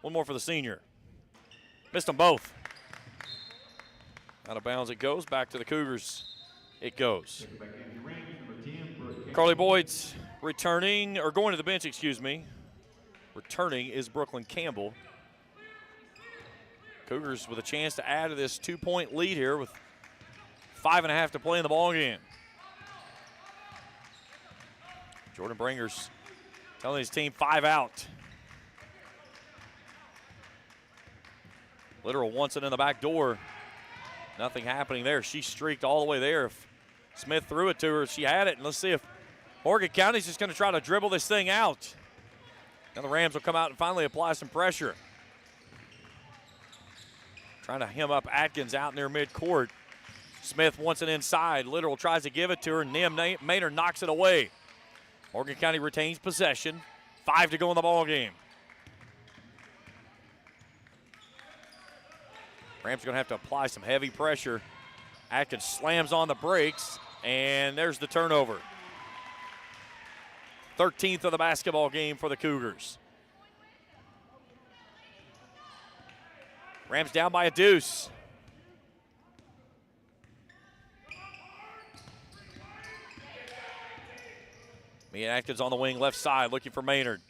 One more for the senior. Missed them both. Out of bounds it goes. Back to the Cougars it goes. Carly Boyd's returning, or going to the bench, excuse me. Returning is Brooklyn Campbell. Cougars with a chance to add to this 2-point lead here with 5.5 to play in the ball game. Jordan Bringers telling his team 5 out. Literal wants it in the back door. Nothing happening there. She streaked all the way there. If Smith threw it to her, she had it. And let's see if Morgan County's just going to try to dribble this thing out. Now the Rams will come out and finally apply some pressure. Trying to hem up Atkins out near midcourt. Smith wants it inside. Literal tries to give it to her. Nim Maynard knocks it away. Morgan County retains possession. 5 to go in the ball game. Rams are going to have to apply some heavy pressure. Atkins slams on the brakes, and there's the turnover. 13th of the basketball game for the Cougars. Rams down by a deuce. Mia Atkins on the wing, left side, looking for Maynard.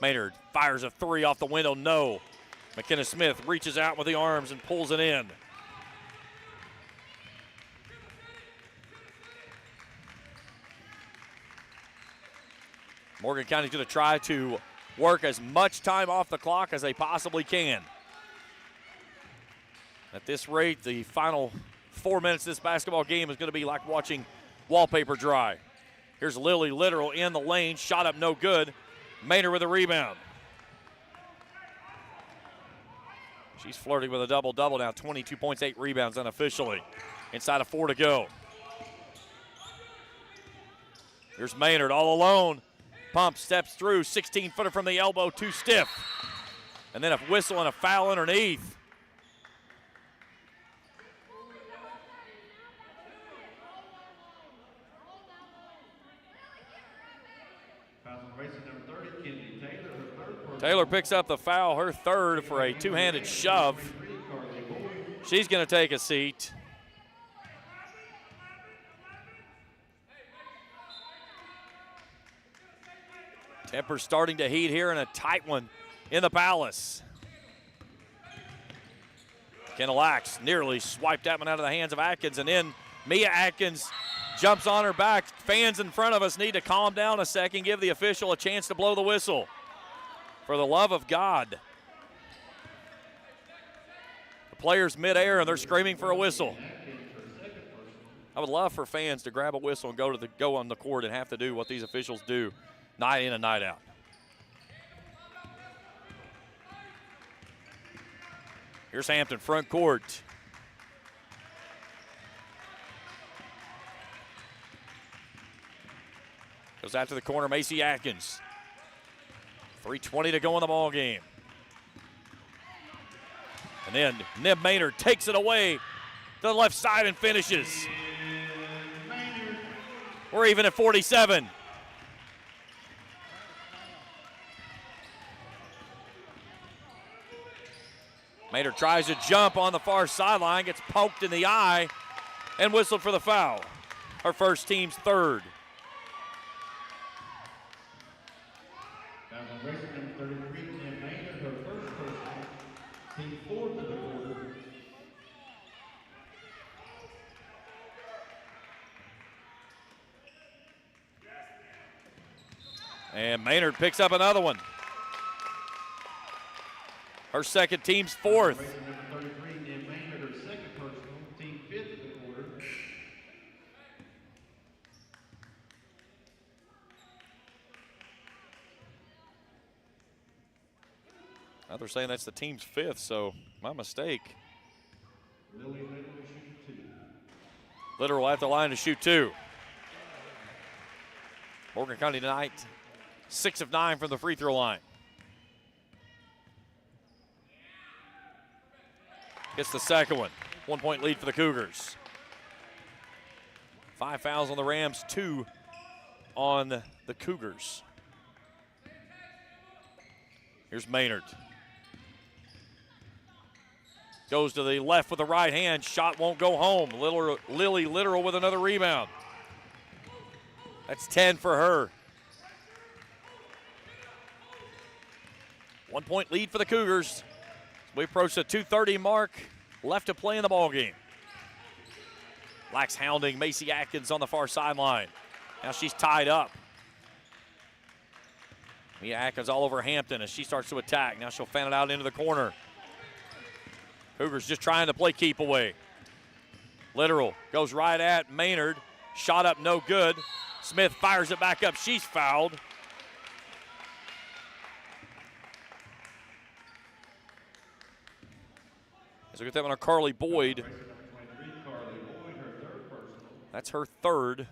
Maynard fires a 3 off the window, no. McKenna Smith reaches out with the arms and pulls it in. Morgan County's going to try to work as much time off the clock as they possibly can. At this rate, the final 4 minutes of this basketball game is going to be like watching wallpaper dry. Here's Lily Literal in the lane. Shot up no good. Maynard with a rebound. She's flirting with a double-double now. 22 points, 8 rebounds unofficially. Inside of 4 to go. Here's Maynard all alone. Pump, steps through. 16-footer from the elbow, too stiff. And then a whistle and a foul underneath. Taylor picks up the foul, her third, for a two-handed shove. She's going to take a seat. Temper's starting to heat here in a tight one in the Palace. Kenna nearly swiped that one out of the hands of Atkins, and then Mia Atkins jumps on her back. Fans in front of us need to calm down a second, give the official a chance to blow the whistle. For the love of God. The players midair and they're screaming for a whistle. I would love for fans to grab a whistle and go on the court and have to do what these officials do night in and night out. Here's Hampton front court. Goes out to the corner, Macy Atkins. 3:20 to go in the ball game. And then Nib Maynard takes it away to the left side and finishes. We're even at 47. Maynard tries to jump on the far sideline, gets poked in the eye, and whistled for the foul. Her first, team's third. And Maynard picks up another one. Her second, team's fourth. Now they're saying that's the team's fifth, so my mistake. Literal at the line to shoot 2. Morgan County tonight, 6 of 9 from the free throw line. Gets the second one. 1 point lead for the Cougars. 5 fouls on the Rams, 2 on the Cougars. Here's Maynard. Goes to the left with the right hand. Shot won't go home. Lily Literal with another rebound. That's 10 for her. 1 point lead for the Cougars. We approach the 2:30 mark. Left to play in the ball game. Lax hounding Macy Atkins on the far sideline. Now she's tied up. Mia Atkins all over Hampton as she starts to attack. Now she'll fan it out into the corner. Cougars just trying to play keep away. Literal goes right at Maynard. Shot up no good. Smith fires it back up. She's fouled. As we get that one on Carly Boyd. That's her third.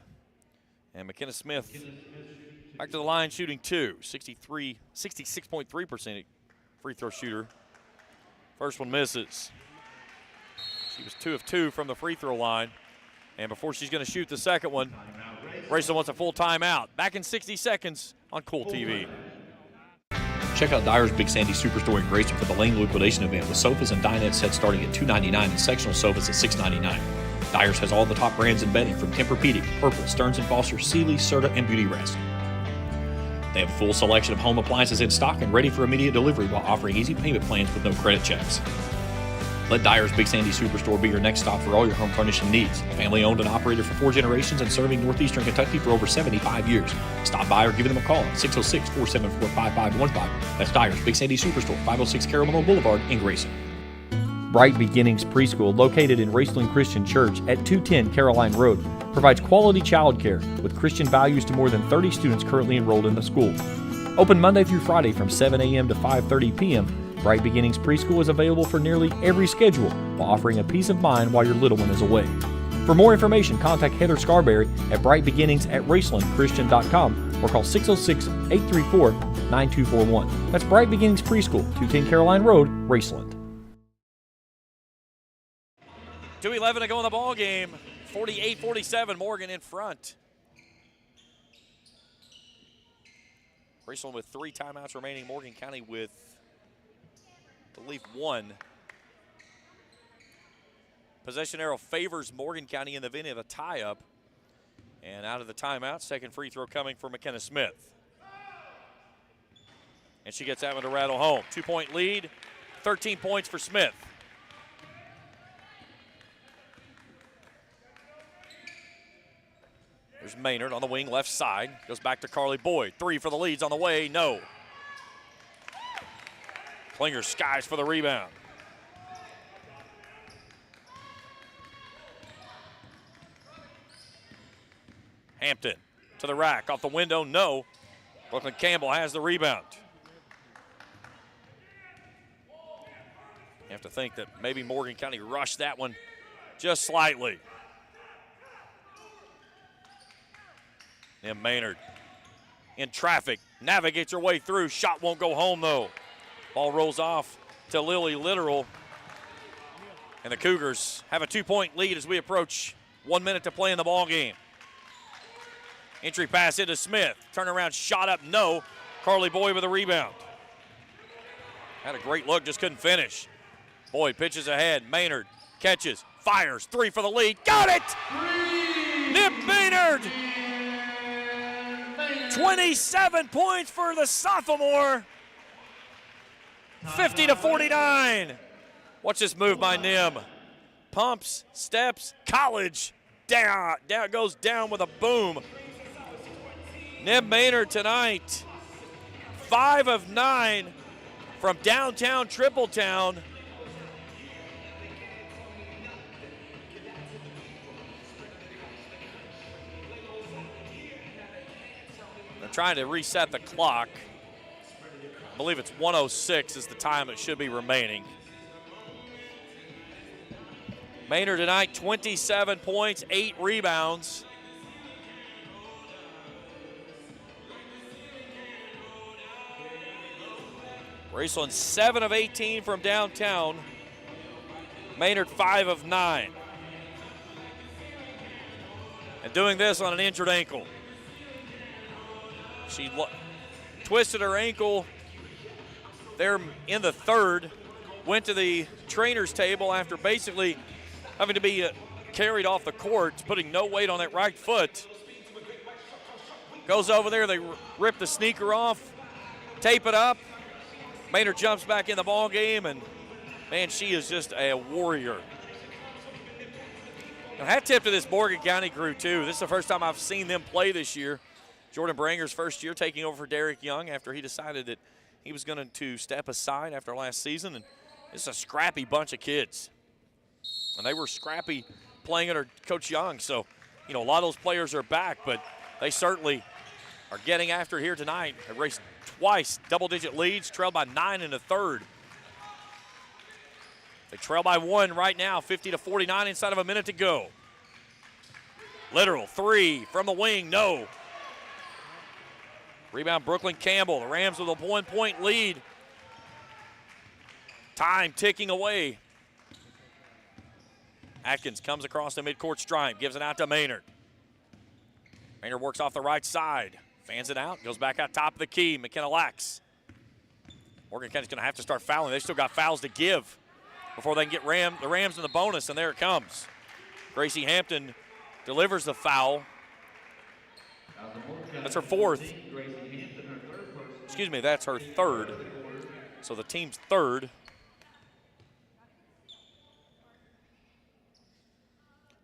And McKenna Smith back to the line shooting 2. 66.3% free throw shooter. First one misses. She was 2 of 2 from the free throw line. And before she's going to shoot the second one, Raceland wants a full timeout. Back in 60 seconds on Kool TV. Check out Dyer's Big Sandy Superstore in Grayson for the Lane liquidation event with sofas and dinette sets starting at $299 and sectional sofas at $699. Dyer's has all the top brands in bedding from Tempur-Pedic, Purple, Stearns & Foster, Sealy, Serta, and Beauty Rest. They have a full selection of home appliances in stock and ready for immediate delivery while offering easy payment plans with no credit checks. Let Dyer's Big Sandy Superstore be your next stop for all your home furnishing needs. Family owned and operated for 4 generations and serving northeastern Kentucky for over 75 years. Stop by or give them a call at 606-474-5515. That's Dyer's Big Sandy Superstore, 506 Carroll Boulevard in Grayson. Bright Beginnings Preschool, located in Raceland Christian Church at 210 Caroline Road, provides quality childcare with Christian values to more than 30 students currently enrolled in the school. Open Monday through Friday from 7 a.m. to 5:30 p.m., Bright Beginnings Preschool is available for nearly every schedule while offering a peace of mind while your little one is away. For more information, contact Heather Scarberry at brightbeginningsat racelandchristian.com or call 606-834-9241. That's Bright Beginnings Preschool, 210 Caroline Road, Raceland. 2:11 to go in the ball game. 48-47, Morgan in front. Raceland with 3 timeouts remaining. Morgan County with, I believe, 1. Possession arrow favors Morgan County in the event of a tie-up. And out of the timeout, second free throw coming for McKenna Smith. And she gets that one to rattle home. 2-point lead, 13 points for Smith. There's Maynard on the wing, left side. Goes back to Carly Boyd. 3 for the leads on the way, no. Klinger skies for the rebound. Hampton to the rack, off the window, no. Brooklyn Campbell has the rebound. You have to think that maybe Morgan County rushed that one just slightly. And Maynard in traffic, navigates her way through. Shot won't go home though. Ball rolls off to Lily Literal. And the Cougars have a 2-point lead as we approach 1 minute to play in the ball game. Entry pass into Smith. Turnaround shot up, no. Carly Boyd with a rebound. Had a great look, just couldn't finish. Boyd pitches ahead. Maynard catches, fires. 3 for the lead. Got it! Nip Maynard! 27 points for the sophomore. 50-49. Watch this move by Nim. Pumps, steps, college. Down goes down with a boom. Nim Maynard tonight, 5 of 9 from downtown Tripletown. They're trying to reset the clock. I believe it's 1:06 is the time it should be remaining. Maynard tonight, 27 points, 8 rebounds. Raceland 7 of 18 from downtown. Maynard 5 of 9. And doing this on an injured ankle. She twisted her ankle there in the third, went to the trainer's table after basically having to be carried off the court, putting no weight on that right foot. Goes over there, they rip the sneaker off, tape it up. Maynard jumps back in the ball game, and man, she is just a warrior. And hat tip to this Morgan County crew too. This is the first time I've seen them play this year. Jordan Branger's first year taking over for Derek Young after he decided that he was going to step aside after last season. And it's a scrappy bunch of kids. And they were scrappy playing under Coach Young. So, you know, a lot of those players are back, but they certainly are getting after it here tonight. They raced twice, double-digit leads, trailed by 9 in the third. They trail by 1 right now, 50-49 inside of a minute to go. Literal 3 from the wing, no. Rebound Brooklyn Campbell. The Rams with a 1-point lead. Time ticking away. Atkins comes across the midcourt stripe, gives it out to Maynard. Maynard works off the right side, fans it out, goes back out top of the key. McKenna Lax. Morgan County's going to have to start fouling. They still got fouls to give before they can get the Rams in the bonus, and there it comes. Gracie Hampton delivers the foul. That's her 4th. Excuse me, that's her 3rd. So the team's 3rd.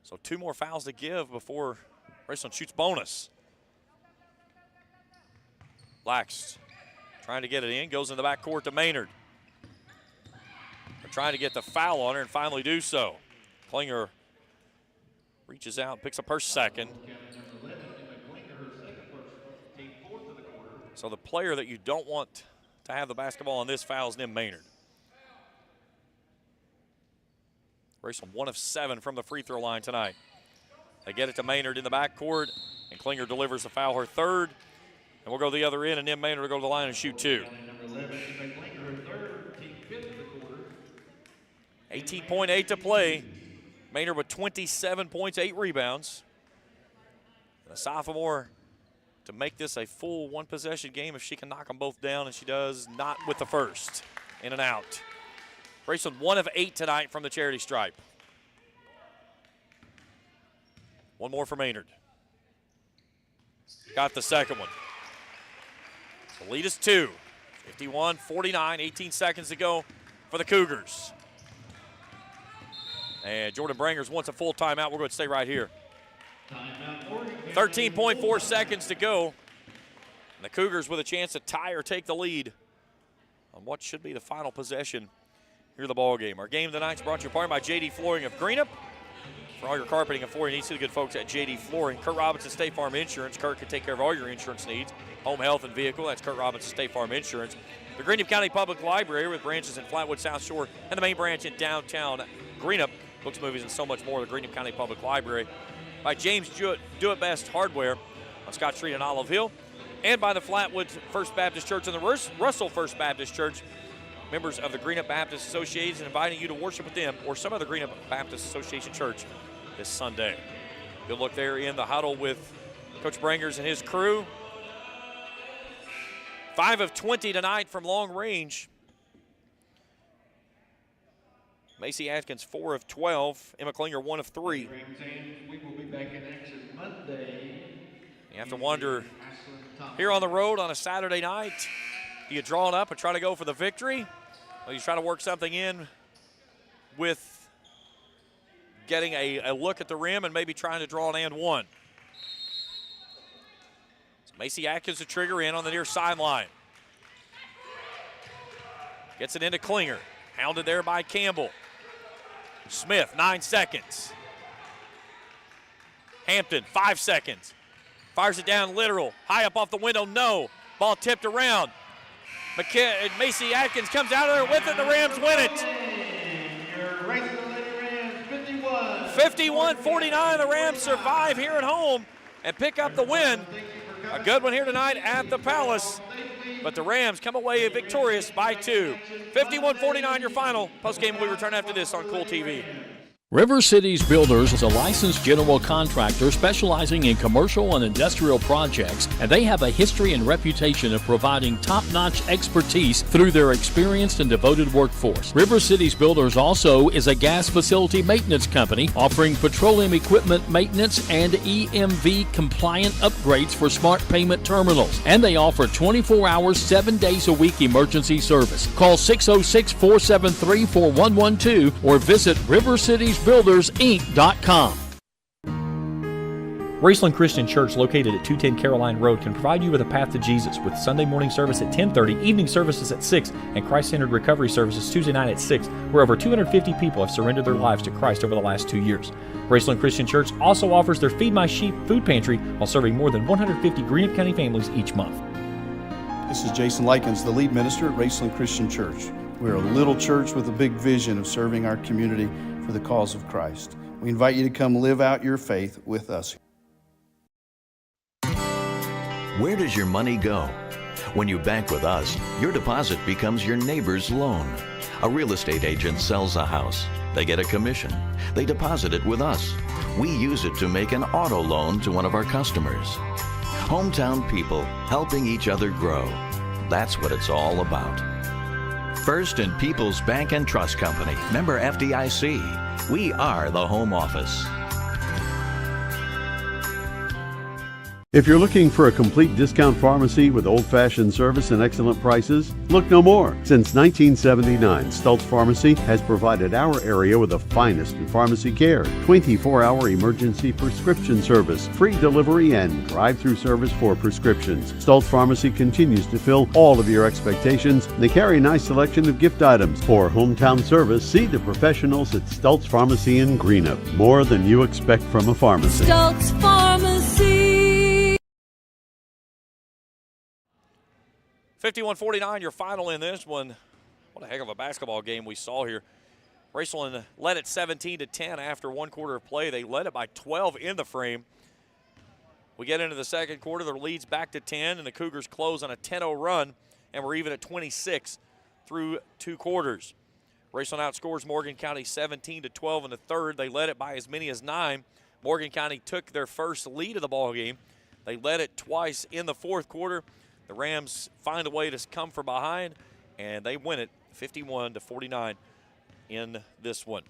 So 2 more fouls to give before Raceland shoots bonus. Lax trying to get it in, goes in the backcourt to Maynard. They're trying to get the foul on her and finally do so. Klinger reaches out, picks up her second. So the player that you don't want to have the basketball on this foul is Nim Maynard. Raceland 1 of 7 from the free throw line tonight. They get it to Maynard in the backcourt, and Klinger delivers the foul, her third. And we'll go the other end, and Nim Maynard will go to the line and shoot 2. 18.8 to play. Maynard with 27 points, 8 rebounds. And a sophomore to make this a full one-possession game if she can knock them both down, and she does not with the first. In and out. Raceland 1 of 8 tonight from the charity stripe. One more for Maynard. Got the second one. The lead is 2. 51-49, 18 seconds to go for the Cougars. And Jordan Brangers wants a full timeout. We're going to stay right here. 13.4 seconds to go. And the Cougars with a chance to tie or take the lead on what should be the final possession here in the ball game. Our game tonight is brought to you in part by JD Flooring of Greenup. For all your carpeting and flooring needs, see the good folks at JD Flooring. Kurt Robinson State Farm Insurance. Kurt can take care of all your insurance needs. Home, health, and vehicle. That's Kurt Robinson State Farm Insurance. The Greenup County Public Library with branches in Flatwood, South Shore, and the main branch in downtown Greenup. Books, movies, and so much more. The Greenup County Public Library. By James Do It Best Hardware on Scott Street in Olive Hill. And by the Flatwood First Baptist Church and the Russell First Baptist Church. Members of the Greenup Baptist Association inviting you to worship with them or some other Greenup Baptist Association church this Sunday. Good look there in the huddle with Coach Brangers and his crew. 5 of 20 tonight from long range. Macy Atkins 4 of 12. Emma Klinger 1 of 3. We will be back in action Monday. You have to wonder, here on the road on a Saturday night, do you draw it up and try to go for the victory? Or you try to work something in with getting a look at the rim and maybe trying to draw an and one. So Macy Atkins to trigger in on the near sideline. Gets it into Klinger. Hounded there by Campbell. Smith, 9 seconds. Hampton, 5 seconds. Fires it down literal. High up off the window, no. Ball tipped around. Macy Atkins comes out of there with it, the Rams win it. 51-49, the Rams survive here at home and pick up the win. A good one here tonight at the Palace, but the Rams come away victorious by 2. 51-49 your final. Postgame will return after this on Kool TV. River Cities Builders is a licensed general contractor specializing in commercial and industrial projects, and they have a history and reputation of providing top-notch expertise through their experienced and devoted workforce. River Cities Builders also is a gas facility maintenance company offering petroleum equipment maintenance and EMV compliant upgrades for smart payment terminals, and they offer 24 hours, 7 days a week emergency service. Call 606-473-4112 or visit rivercitiesbuildersinc.com. Raceland Christian Church, located at 210 Caroline Road, can provide you with a path to Jesus with Sunday morning service at 10:30, evening services at 6, and Christ-centered recovery services Tuesday night at 6, where over 250 people have surrendered their lives to Christ over the last 2 years. Raceland Christian Church also offers their Feed My Sheep food pantry while serving more than 150 Greenup County families each month. This is Jason Likens, the lead minister at Raceland Christian Church. We're a little church with a big vision of serving our community for the cause of Christ. We invite you to come live out your faith with us. Where does your money go? When you bank with us, your deposit becomes your neighbor's loan. A real estate agent sells a house. They get a commission. They deposit it with us. We use it to make an auto loan to one of our customers. Hometown people helping each other grow. That's what it's all about. First and People's Bank and Trust Company, member FDIC. We are the home office. If you're looking for a complete discount pharmacy with old-fashioned service and excellent prices, look no more. Since 1979, Stultz Pharmacy has provided our area with the finest in pharmacy care, 24-hour emergency prescription service, free delivery, and drive-through service for prescriptions. Stultz Pharmacy continues to fill all of your expectations. They carry a nice selection of gift items. For hometown service, see the professionals at Stultz Pharmacy in Greenup. More than you expect from a pharmacy. Stultz Pharmacy. 51-49, your final in this one. What a heck of a basketball game we saw here. Raceland led it 17-10 after one quarter of play. They led it by 12 in the frame. We get into the second quarter, the lead's back to 10, and the Cougars close on a 10-0 run, and we're even at 26 through two quarters. Raceland outscores Morgan County 17-12 in the third. They led it by as many as 9. Morgan County took their first lead of the ball game. They led it twice in the fourth quarter. The Rams find a way to come from behind, and they win it 51-49 in this one.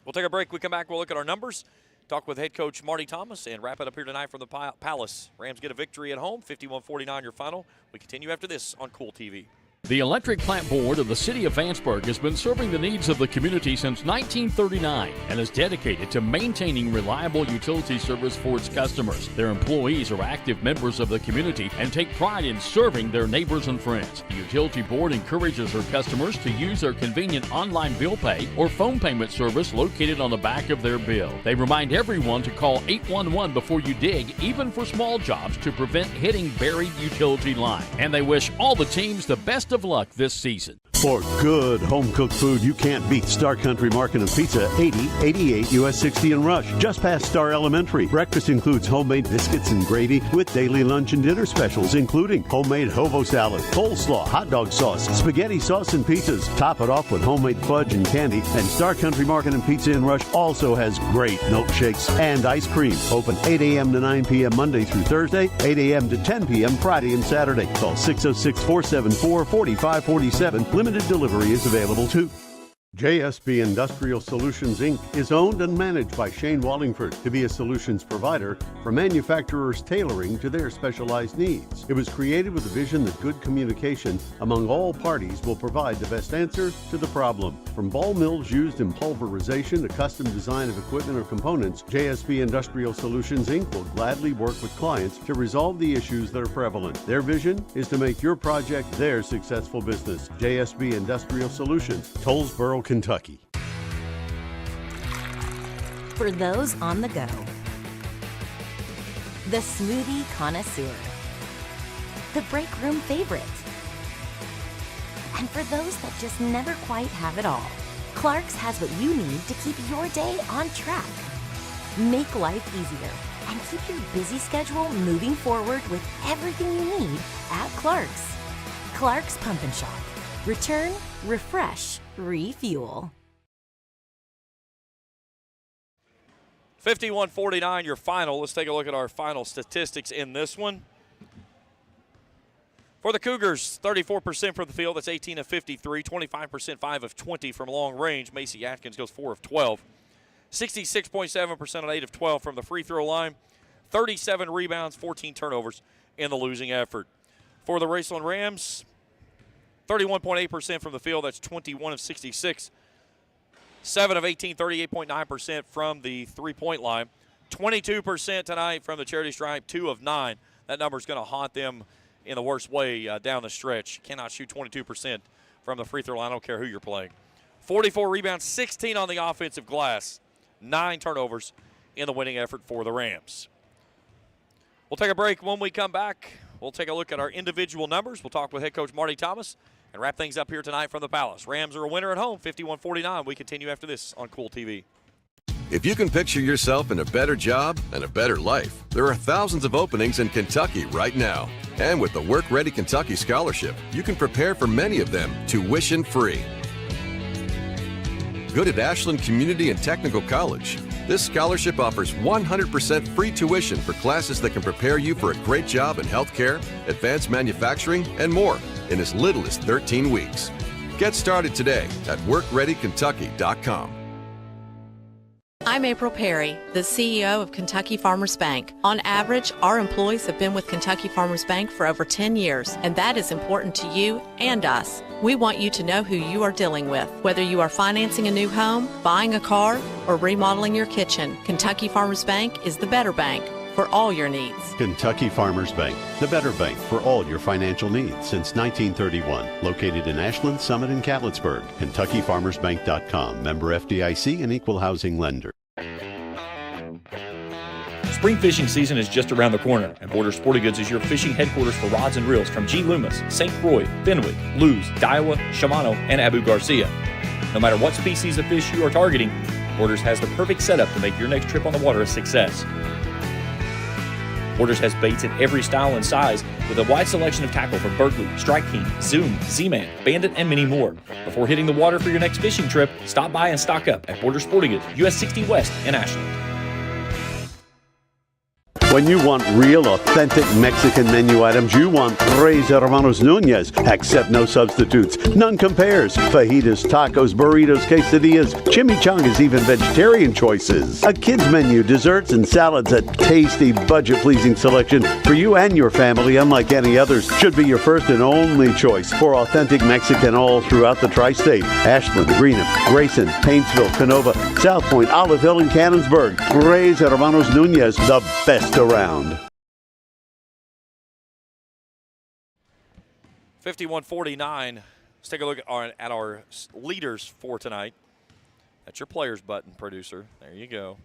We'll take a break. We come back, we'll look at our numbers, talk with head coach Marty Thomas, and wrap it up here tonight from the Palace. Rams get a victory at home, 51-49 your final. We continue after this on Kool TV. The Electric Plant Board of the City of Vanceburg has been serving the needs of the community since 1939 and is dedicated to maintaining reliable utility service for its customers. Their employees are active members of the community and take pride in serving their neighbors and friends. The Utility Board encourages their customers to use their convenient online bill pay or phone payment service located on the back of their bill. They remind everyone to call 811 before you dig, even for small jobs, to prevent hitting buried utility line. And they wish all the teams the best of luck this season. For good home-cooked food you can't beat, Star Country Market and Pizza, 8088 US 60 in Rush, just past Star Elementary. Breakfast includes homemade biscuits and gravy with daily lunch and dinner specials, including homemade hobo salad, coleslaw, hot dog sauce, spaghetti sauce, and pizzas. Top it off with homemade fudge and candy. And Star Country Market and Pizza in Rush also has great milkshakes and ice cream. Open 8 a.m. to 9 p.m. Monday through Thursday, 8 a.m. to 10 p.m. Friday and Saturday. Call 606-474-4547. Limited delivery is available too. JSB Industrial Solutions, Inc. is owned and managed by Shane Wallingford to be a solutions provider for manufacturers tailoring to their specialized needs. It was created with the vision that good communication among all parties will provide the best answer to the problem. From ball mills used in pulverization to custom design of equipment or components, JSB Industrial Solutions, Inc. will gladly work with clients to resolve the issues that are prevalent. Their vision is to make your project their successful business. JSB Industrial Solutions, Tollsboro, Kentucky. For those on the go, the smoothie connoisseur, the break room favorite, and for those that just never quite have it all, Clark's has what you need to keep your day on track. Make life easier and keep your busy schedule moving forward with everything you need at Clark's. Clark's Pump and Shop. Return, refresh, refuel. 51-49 your final. Let's take a look at our final statistics in this one. For the Cougars, 34% from the field. That's 18 of 53. 25%, 5 of 20 from long range. Macy Atkins goes 4 of 12. 66.7% on 8 of 12 from the free throw line. 37 rebounds, 14 turnovers in the losing effort. For the Raceland Rams, 31.8% from the field. That's 21 of 66. 7 of 18, 38.9% from the three-point line. 22% tonight from the charity stripe, 2 of 9. That number is going to haunt them in the worst way down the stretch. Cannot shoot 22% from the free throw line. I don't care who you're playing. 44 rebounds, 16 on the offensive glass. 9 turnovers in the winning effort for the Rams. We'll take a break. When we come back, we'll take a look at our individual numbers. We'll talk with head coach Marty Thomas and wrap things up here tonight from the Palace. Rams are a winner at home, 51-49. We continue after this on Kool TV. If you can picture yourself in a better job and a better life, there are thousands of openings in Kentucky right now. And with the Work Ready Kentucky Scholarship, you can prepare for many of them tuition-free. Good at Ashland Community and Technical College. This scholarship offers 100% free tuition for classes that can prepare you for a great job in healthcare, advanced manufacturing, and more in as little as 13 weeks. Get started today at WorkReadyKentucky.com. I'm April Perry, the CEO of Kentucky Farmers Bank. On average, our employees have been with Kentucky Farmers Bank for over 10 years, and that is important to you and us. We want you to know who you are dealing with. Whether you are financing a new home, buying a car, or remodeling your kitchen, Kentucky Farmers Bank is the better bank for all your needs. Kentucky Farmers Bank, the better bank for all your financial needs since 1931. Located in Ashland, Summit, and Catlettsburg. KentuckyFarmersBank.com. Member FDIC and equal housing lender. Spring fishing season is just around the corner, and Border Sporting Goods is your fishing headquarters for rods and reels from G. Loomis, St. Croix, Fenwick, Lewes, Daiwa, Shimano, and Abu Garcia. No matter what species of fish you are targeting, Borders has the perfect setup to make your next trip on the water a success. Borders has baits in every style and size with a wide selection of tackle from Berkeley, Strike King, Zoom, Z-Man, Bandit, and many more. Before hitting the water for your next fishing trip, stop by and stock up at Border Sporting Goods, US 60 West in Ashland. When you want real, authentic Mexican menu items, you want Tres Hermanos Nunez. Accept no substitutes. None compares. Fajitas, tacos, burritos, quesadillas, chimichangas, even vegetarian choices. A kids menu, desserts and salads, a tasty, budget-pleasing selection for you and your family, unlike any others. Should be your first and only choice for authentic Mexican all throughout the tri-state. Ashland, Greenham, Grayson, Paintsville, Canova, South Point, Olive Hill, and Cannonsburg. Tres Hermanos Nunez, the best around. 51-49. Let's take a look at our leaders for tonight. That's your players button, producer. There you go.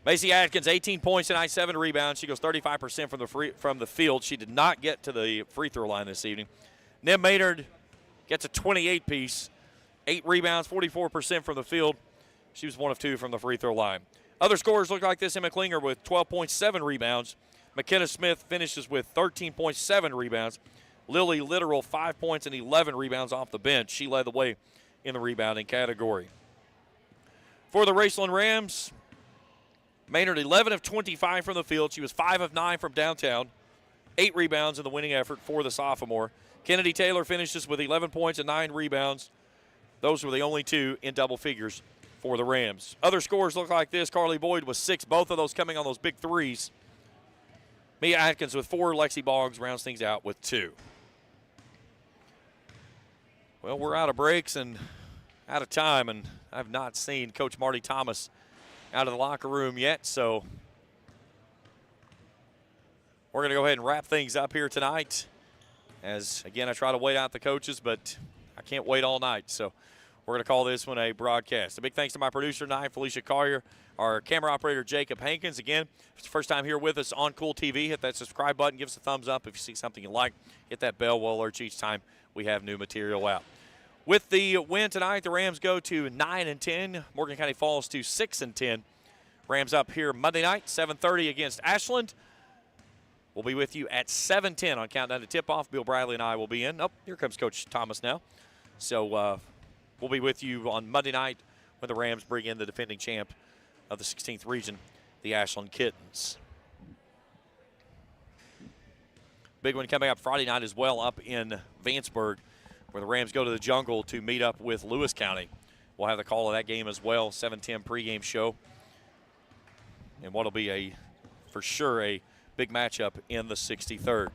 Macy Atkins, 18 points tonight, 7 rebounds. She goes 35% from the field. She did not get to the free throw line this evening. Nim Maynard gets a 28-piece, 8 rebounds, 44% from the field. She was 1 of 2 from the free throw line. Other scorers look like this. Emma Klinger with 12.7 rebounds. McKenna Smith finishes with 13.7 rebounds. Lily Littoral, 5 points and 11 rebounds off the bench. She led the way in the rebounding category. For the Raceland Rams, Maynard 11 of 25 from the field. She was 5 of 9 from downtown. 8 rebounds in the winning effort for the sophomore. Kennedy Taylor finishes with 11 points and 9 rebounds. Those were the only 2 in double figures for the Rams. Other scores look like this. Carly Boyd with 6, both of those coming on those big threes. Mia Atkins with 4. Lexi Boggs rounds things out with 2. Well, we're out of breaks and out of time, and I've not seen Coach Marty Thomas out of the locker room yet, so we're going to go ahead and wrap things up here tonight. As, again, I try to wait out the coaches, but I can't wait all night, so we're going to call this one a broadcast. A big thanks to my producer tonight, Felicia Collier, our camera operator, Jacob Hankins. Again, if it's the first time here with us on Kool TV, hit that subscribe button, give us a thumbs up if you see something you like. Hit that bell, we'll alert you each time we have new material out. With the win tonight, the Rams go to 9-10. Morgan County falls to 6-10. Rams up here Monday night, 7:30 against Ashland. We'll be with you at 7:10 on Countdown to Tip-Off. Bill Bradley and I will be in. Oh, here comes Coach Thomas now. So, we'll be with you on Monday night when the Rams bring in the defending champ of the 16th region, the Ashland Kittens. Big one coming up Friday night as well up in Vanceburg, where the Rams go to the Jungle to meet up with Lewis County. We'll have the call of that game as well, 7:10 pregame show. And what'll be for sure a big matchup in the 63rd.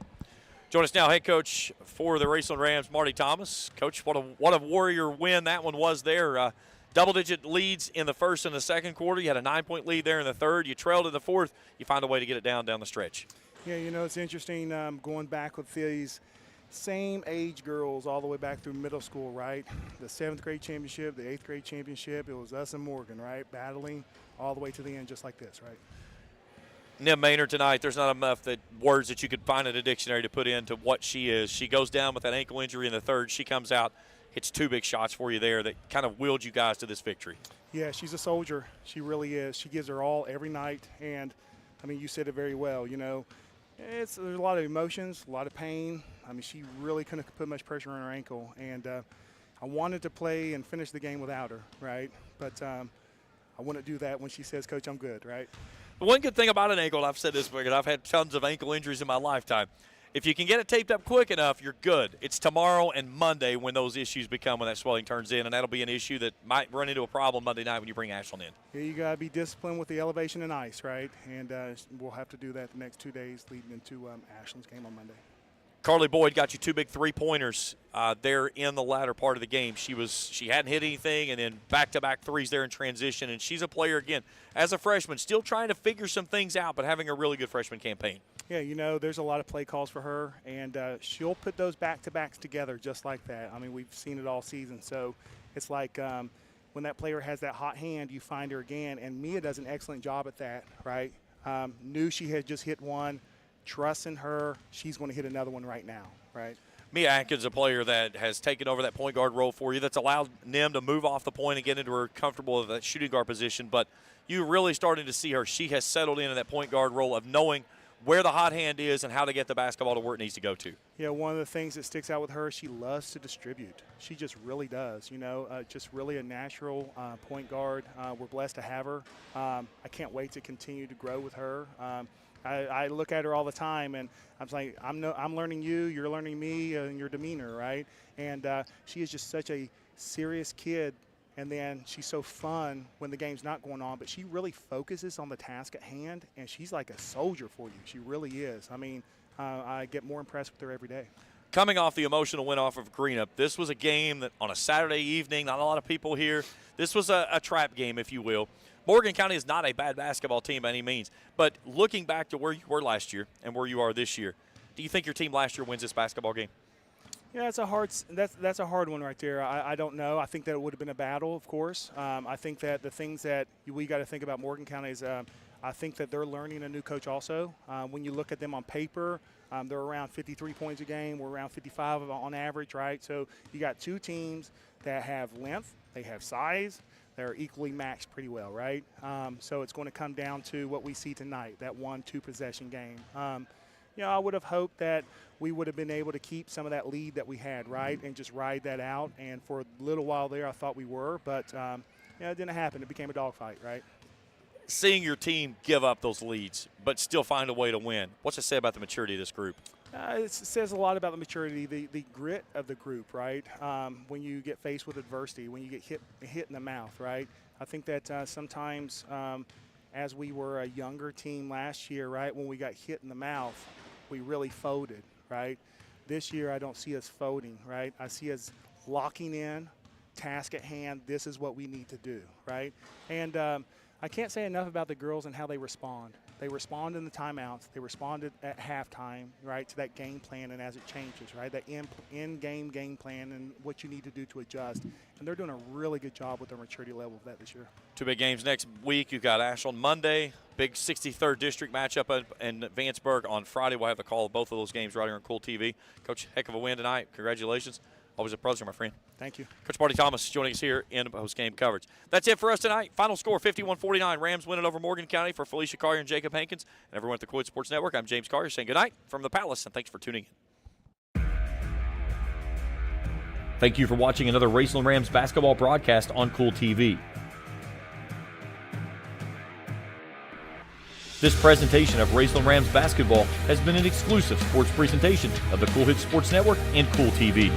Join us now, head coach for the Raceland Rams, Marty Thomas. Coach, what a Warrior win that one was there. Double-digit leads in the first and the second quarter. You had a 9-point lead there in the third. You trailed in the fourth. You find a way to get it down the stretch. Yeah, you know, it's interesting going back with these same age girls all the way back through middle school, right? The 7th grade championship, the 8th grade championship, it was us and Morgan, right? Battling all the way to the end just like this, right? Nim Maynard tonight, there's not enough words that you could find in a dictionary to put into what she is. She goes down with that ankle injury in the third. She comes out, hits 2 big shots for you there that kind of willed you guys to this victory. Yeah, she's a soldier. She really is. She gives her all every night. And, I mean, you said it very well, you know. There's a lot of emotions, a lot of pain. I mean, she really couldn't put much pressure on her ankle. And I wanted to play and finish the game without her, right? But I wouldn't do that when she says, Coach, I'm good, right? The one good thing about an ankle, and I've said this because I've had tons of ankle injuries in my lifetime, if you can get it taped up quick enough, you're good. It's tomorrow and Monday when those issues become, when that swelling turns in, and that'll be an issue that might run into a problem Monday night when you bring Ashland in. Yeah, you got to be disciplined with the elevation and ice, right? And we'll have to do that the next 2 days leading into Ashland's game on Monday. Carly Boyd got you 2 big 3-pointers there in the latter part of the game. She hadn't hit anything, and then back-to-back threes there in transition. And she's a player, again, as a freshman, still trying to figure some things out, but having a really good freshman campaign. Yeah, you know, there's a lot of play calls for her, and she'll put those back-to-backs together just like that. I mean, we've seen it all season. So it's like when that player has that hot hand, you find her again. And Mia does an excellent job at that, right? Knew she had just hit one. Trust in her. She's going to hit another one right now, right? Mia Atkins, a player that has taken over that point guard role for you, that's allowed Nim to move off the point and get into her comfortable that shooting guard position. But you really starting to see her. She has settled into that point guard role of knowing where the hot hand is and how to get the basketball to where it needs to go to. Yeah, one of the things that sticks out with her, she loves to distribute. She just really does, you know, just really a natural point guard. We're blessed to have her. I can't wait to continue to grow with her. I look at her all the time, and I'm like, I'm learning you, you're learning me, and your demeanor, right? And she is just such a serious kid, and then she's so fun when the game's not going on, but she really focuses on the task at hand, and she's like a soldier for you. She really is. I mean, I get more impressed with her every day. Coming off the emotional win off of Greenup, this was a game that on a Saturday evening, not a lot of people here. This was a trap game, if you will. Morgan County is not a bad basketball team by any means, but looking back to where you were last year and where you are this year, do you think your team last year wins this basketball game? Yeah, that's a hard one right there. I don't know. I think that it would have been a battle, of course. I think that the things that we got to think about Morgan County is I think that they're learning a new coach also. When you look at them on paper, they're around 53 points a game. We're around 55 on average, right? So you got two teams that have length, they have size, they're equally matched pretty well, right? So it's going to come down to what we see tonight, that 1-2 possession game. You know, I would have hoped that we would have been able to keep some of that lead that we had, right, and just ride that out. And for a little while there, I thought we were, but you know, it didn't happen. It became a dogfight, right? Seeing your team give up those leads but still find a way to win, what's it say about the maturity of this group? It says a lot about the maturity, the grit of the group, right? When you get faced with adversity, when you get hit in the mouth, right? I think that sometimes as we were a younger team last year, right, when we got hit in the mouth, we really folded, right? This year I don't see us folding, right? I see us locking in, task at hand, this is what we need to do, right? And I can't say enough about the girls and how they respond. They respond in the timeouts. They responded at halftime, right, to that game plan and as it changes, right, that in-game game plan and what you need to do to adjust. And they're doing a really good job with their maturity level of that this year. Two big games next week. You've got Ashland Monday, big 63rd District matchup in Vanceburg on Friday. We'll have the call of both of those games right here on Kool TV. Coach, heck of a win tonight. Congratulations. Always a pleasure, my friend. Thank you. Coach Marty Thomas joining us here in post-game coverage. That's it for us tonight. Final score, 51-49. Rams win it over Morgan County. For Felicia Collier and Jacob Hankins and everyone at the Kool Sports Network, I'm James Collier saying good night from the Palace, and thanks for tuning in. Thank you for watching another Raceland Rams basketball broadcast on Kool TV. This presentation of Raceland Rams basketball has been an exclusive sports presentation of the Kool Sports Network and Kool TV.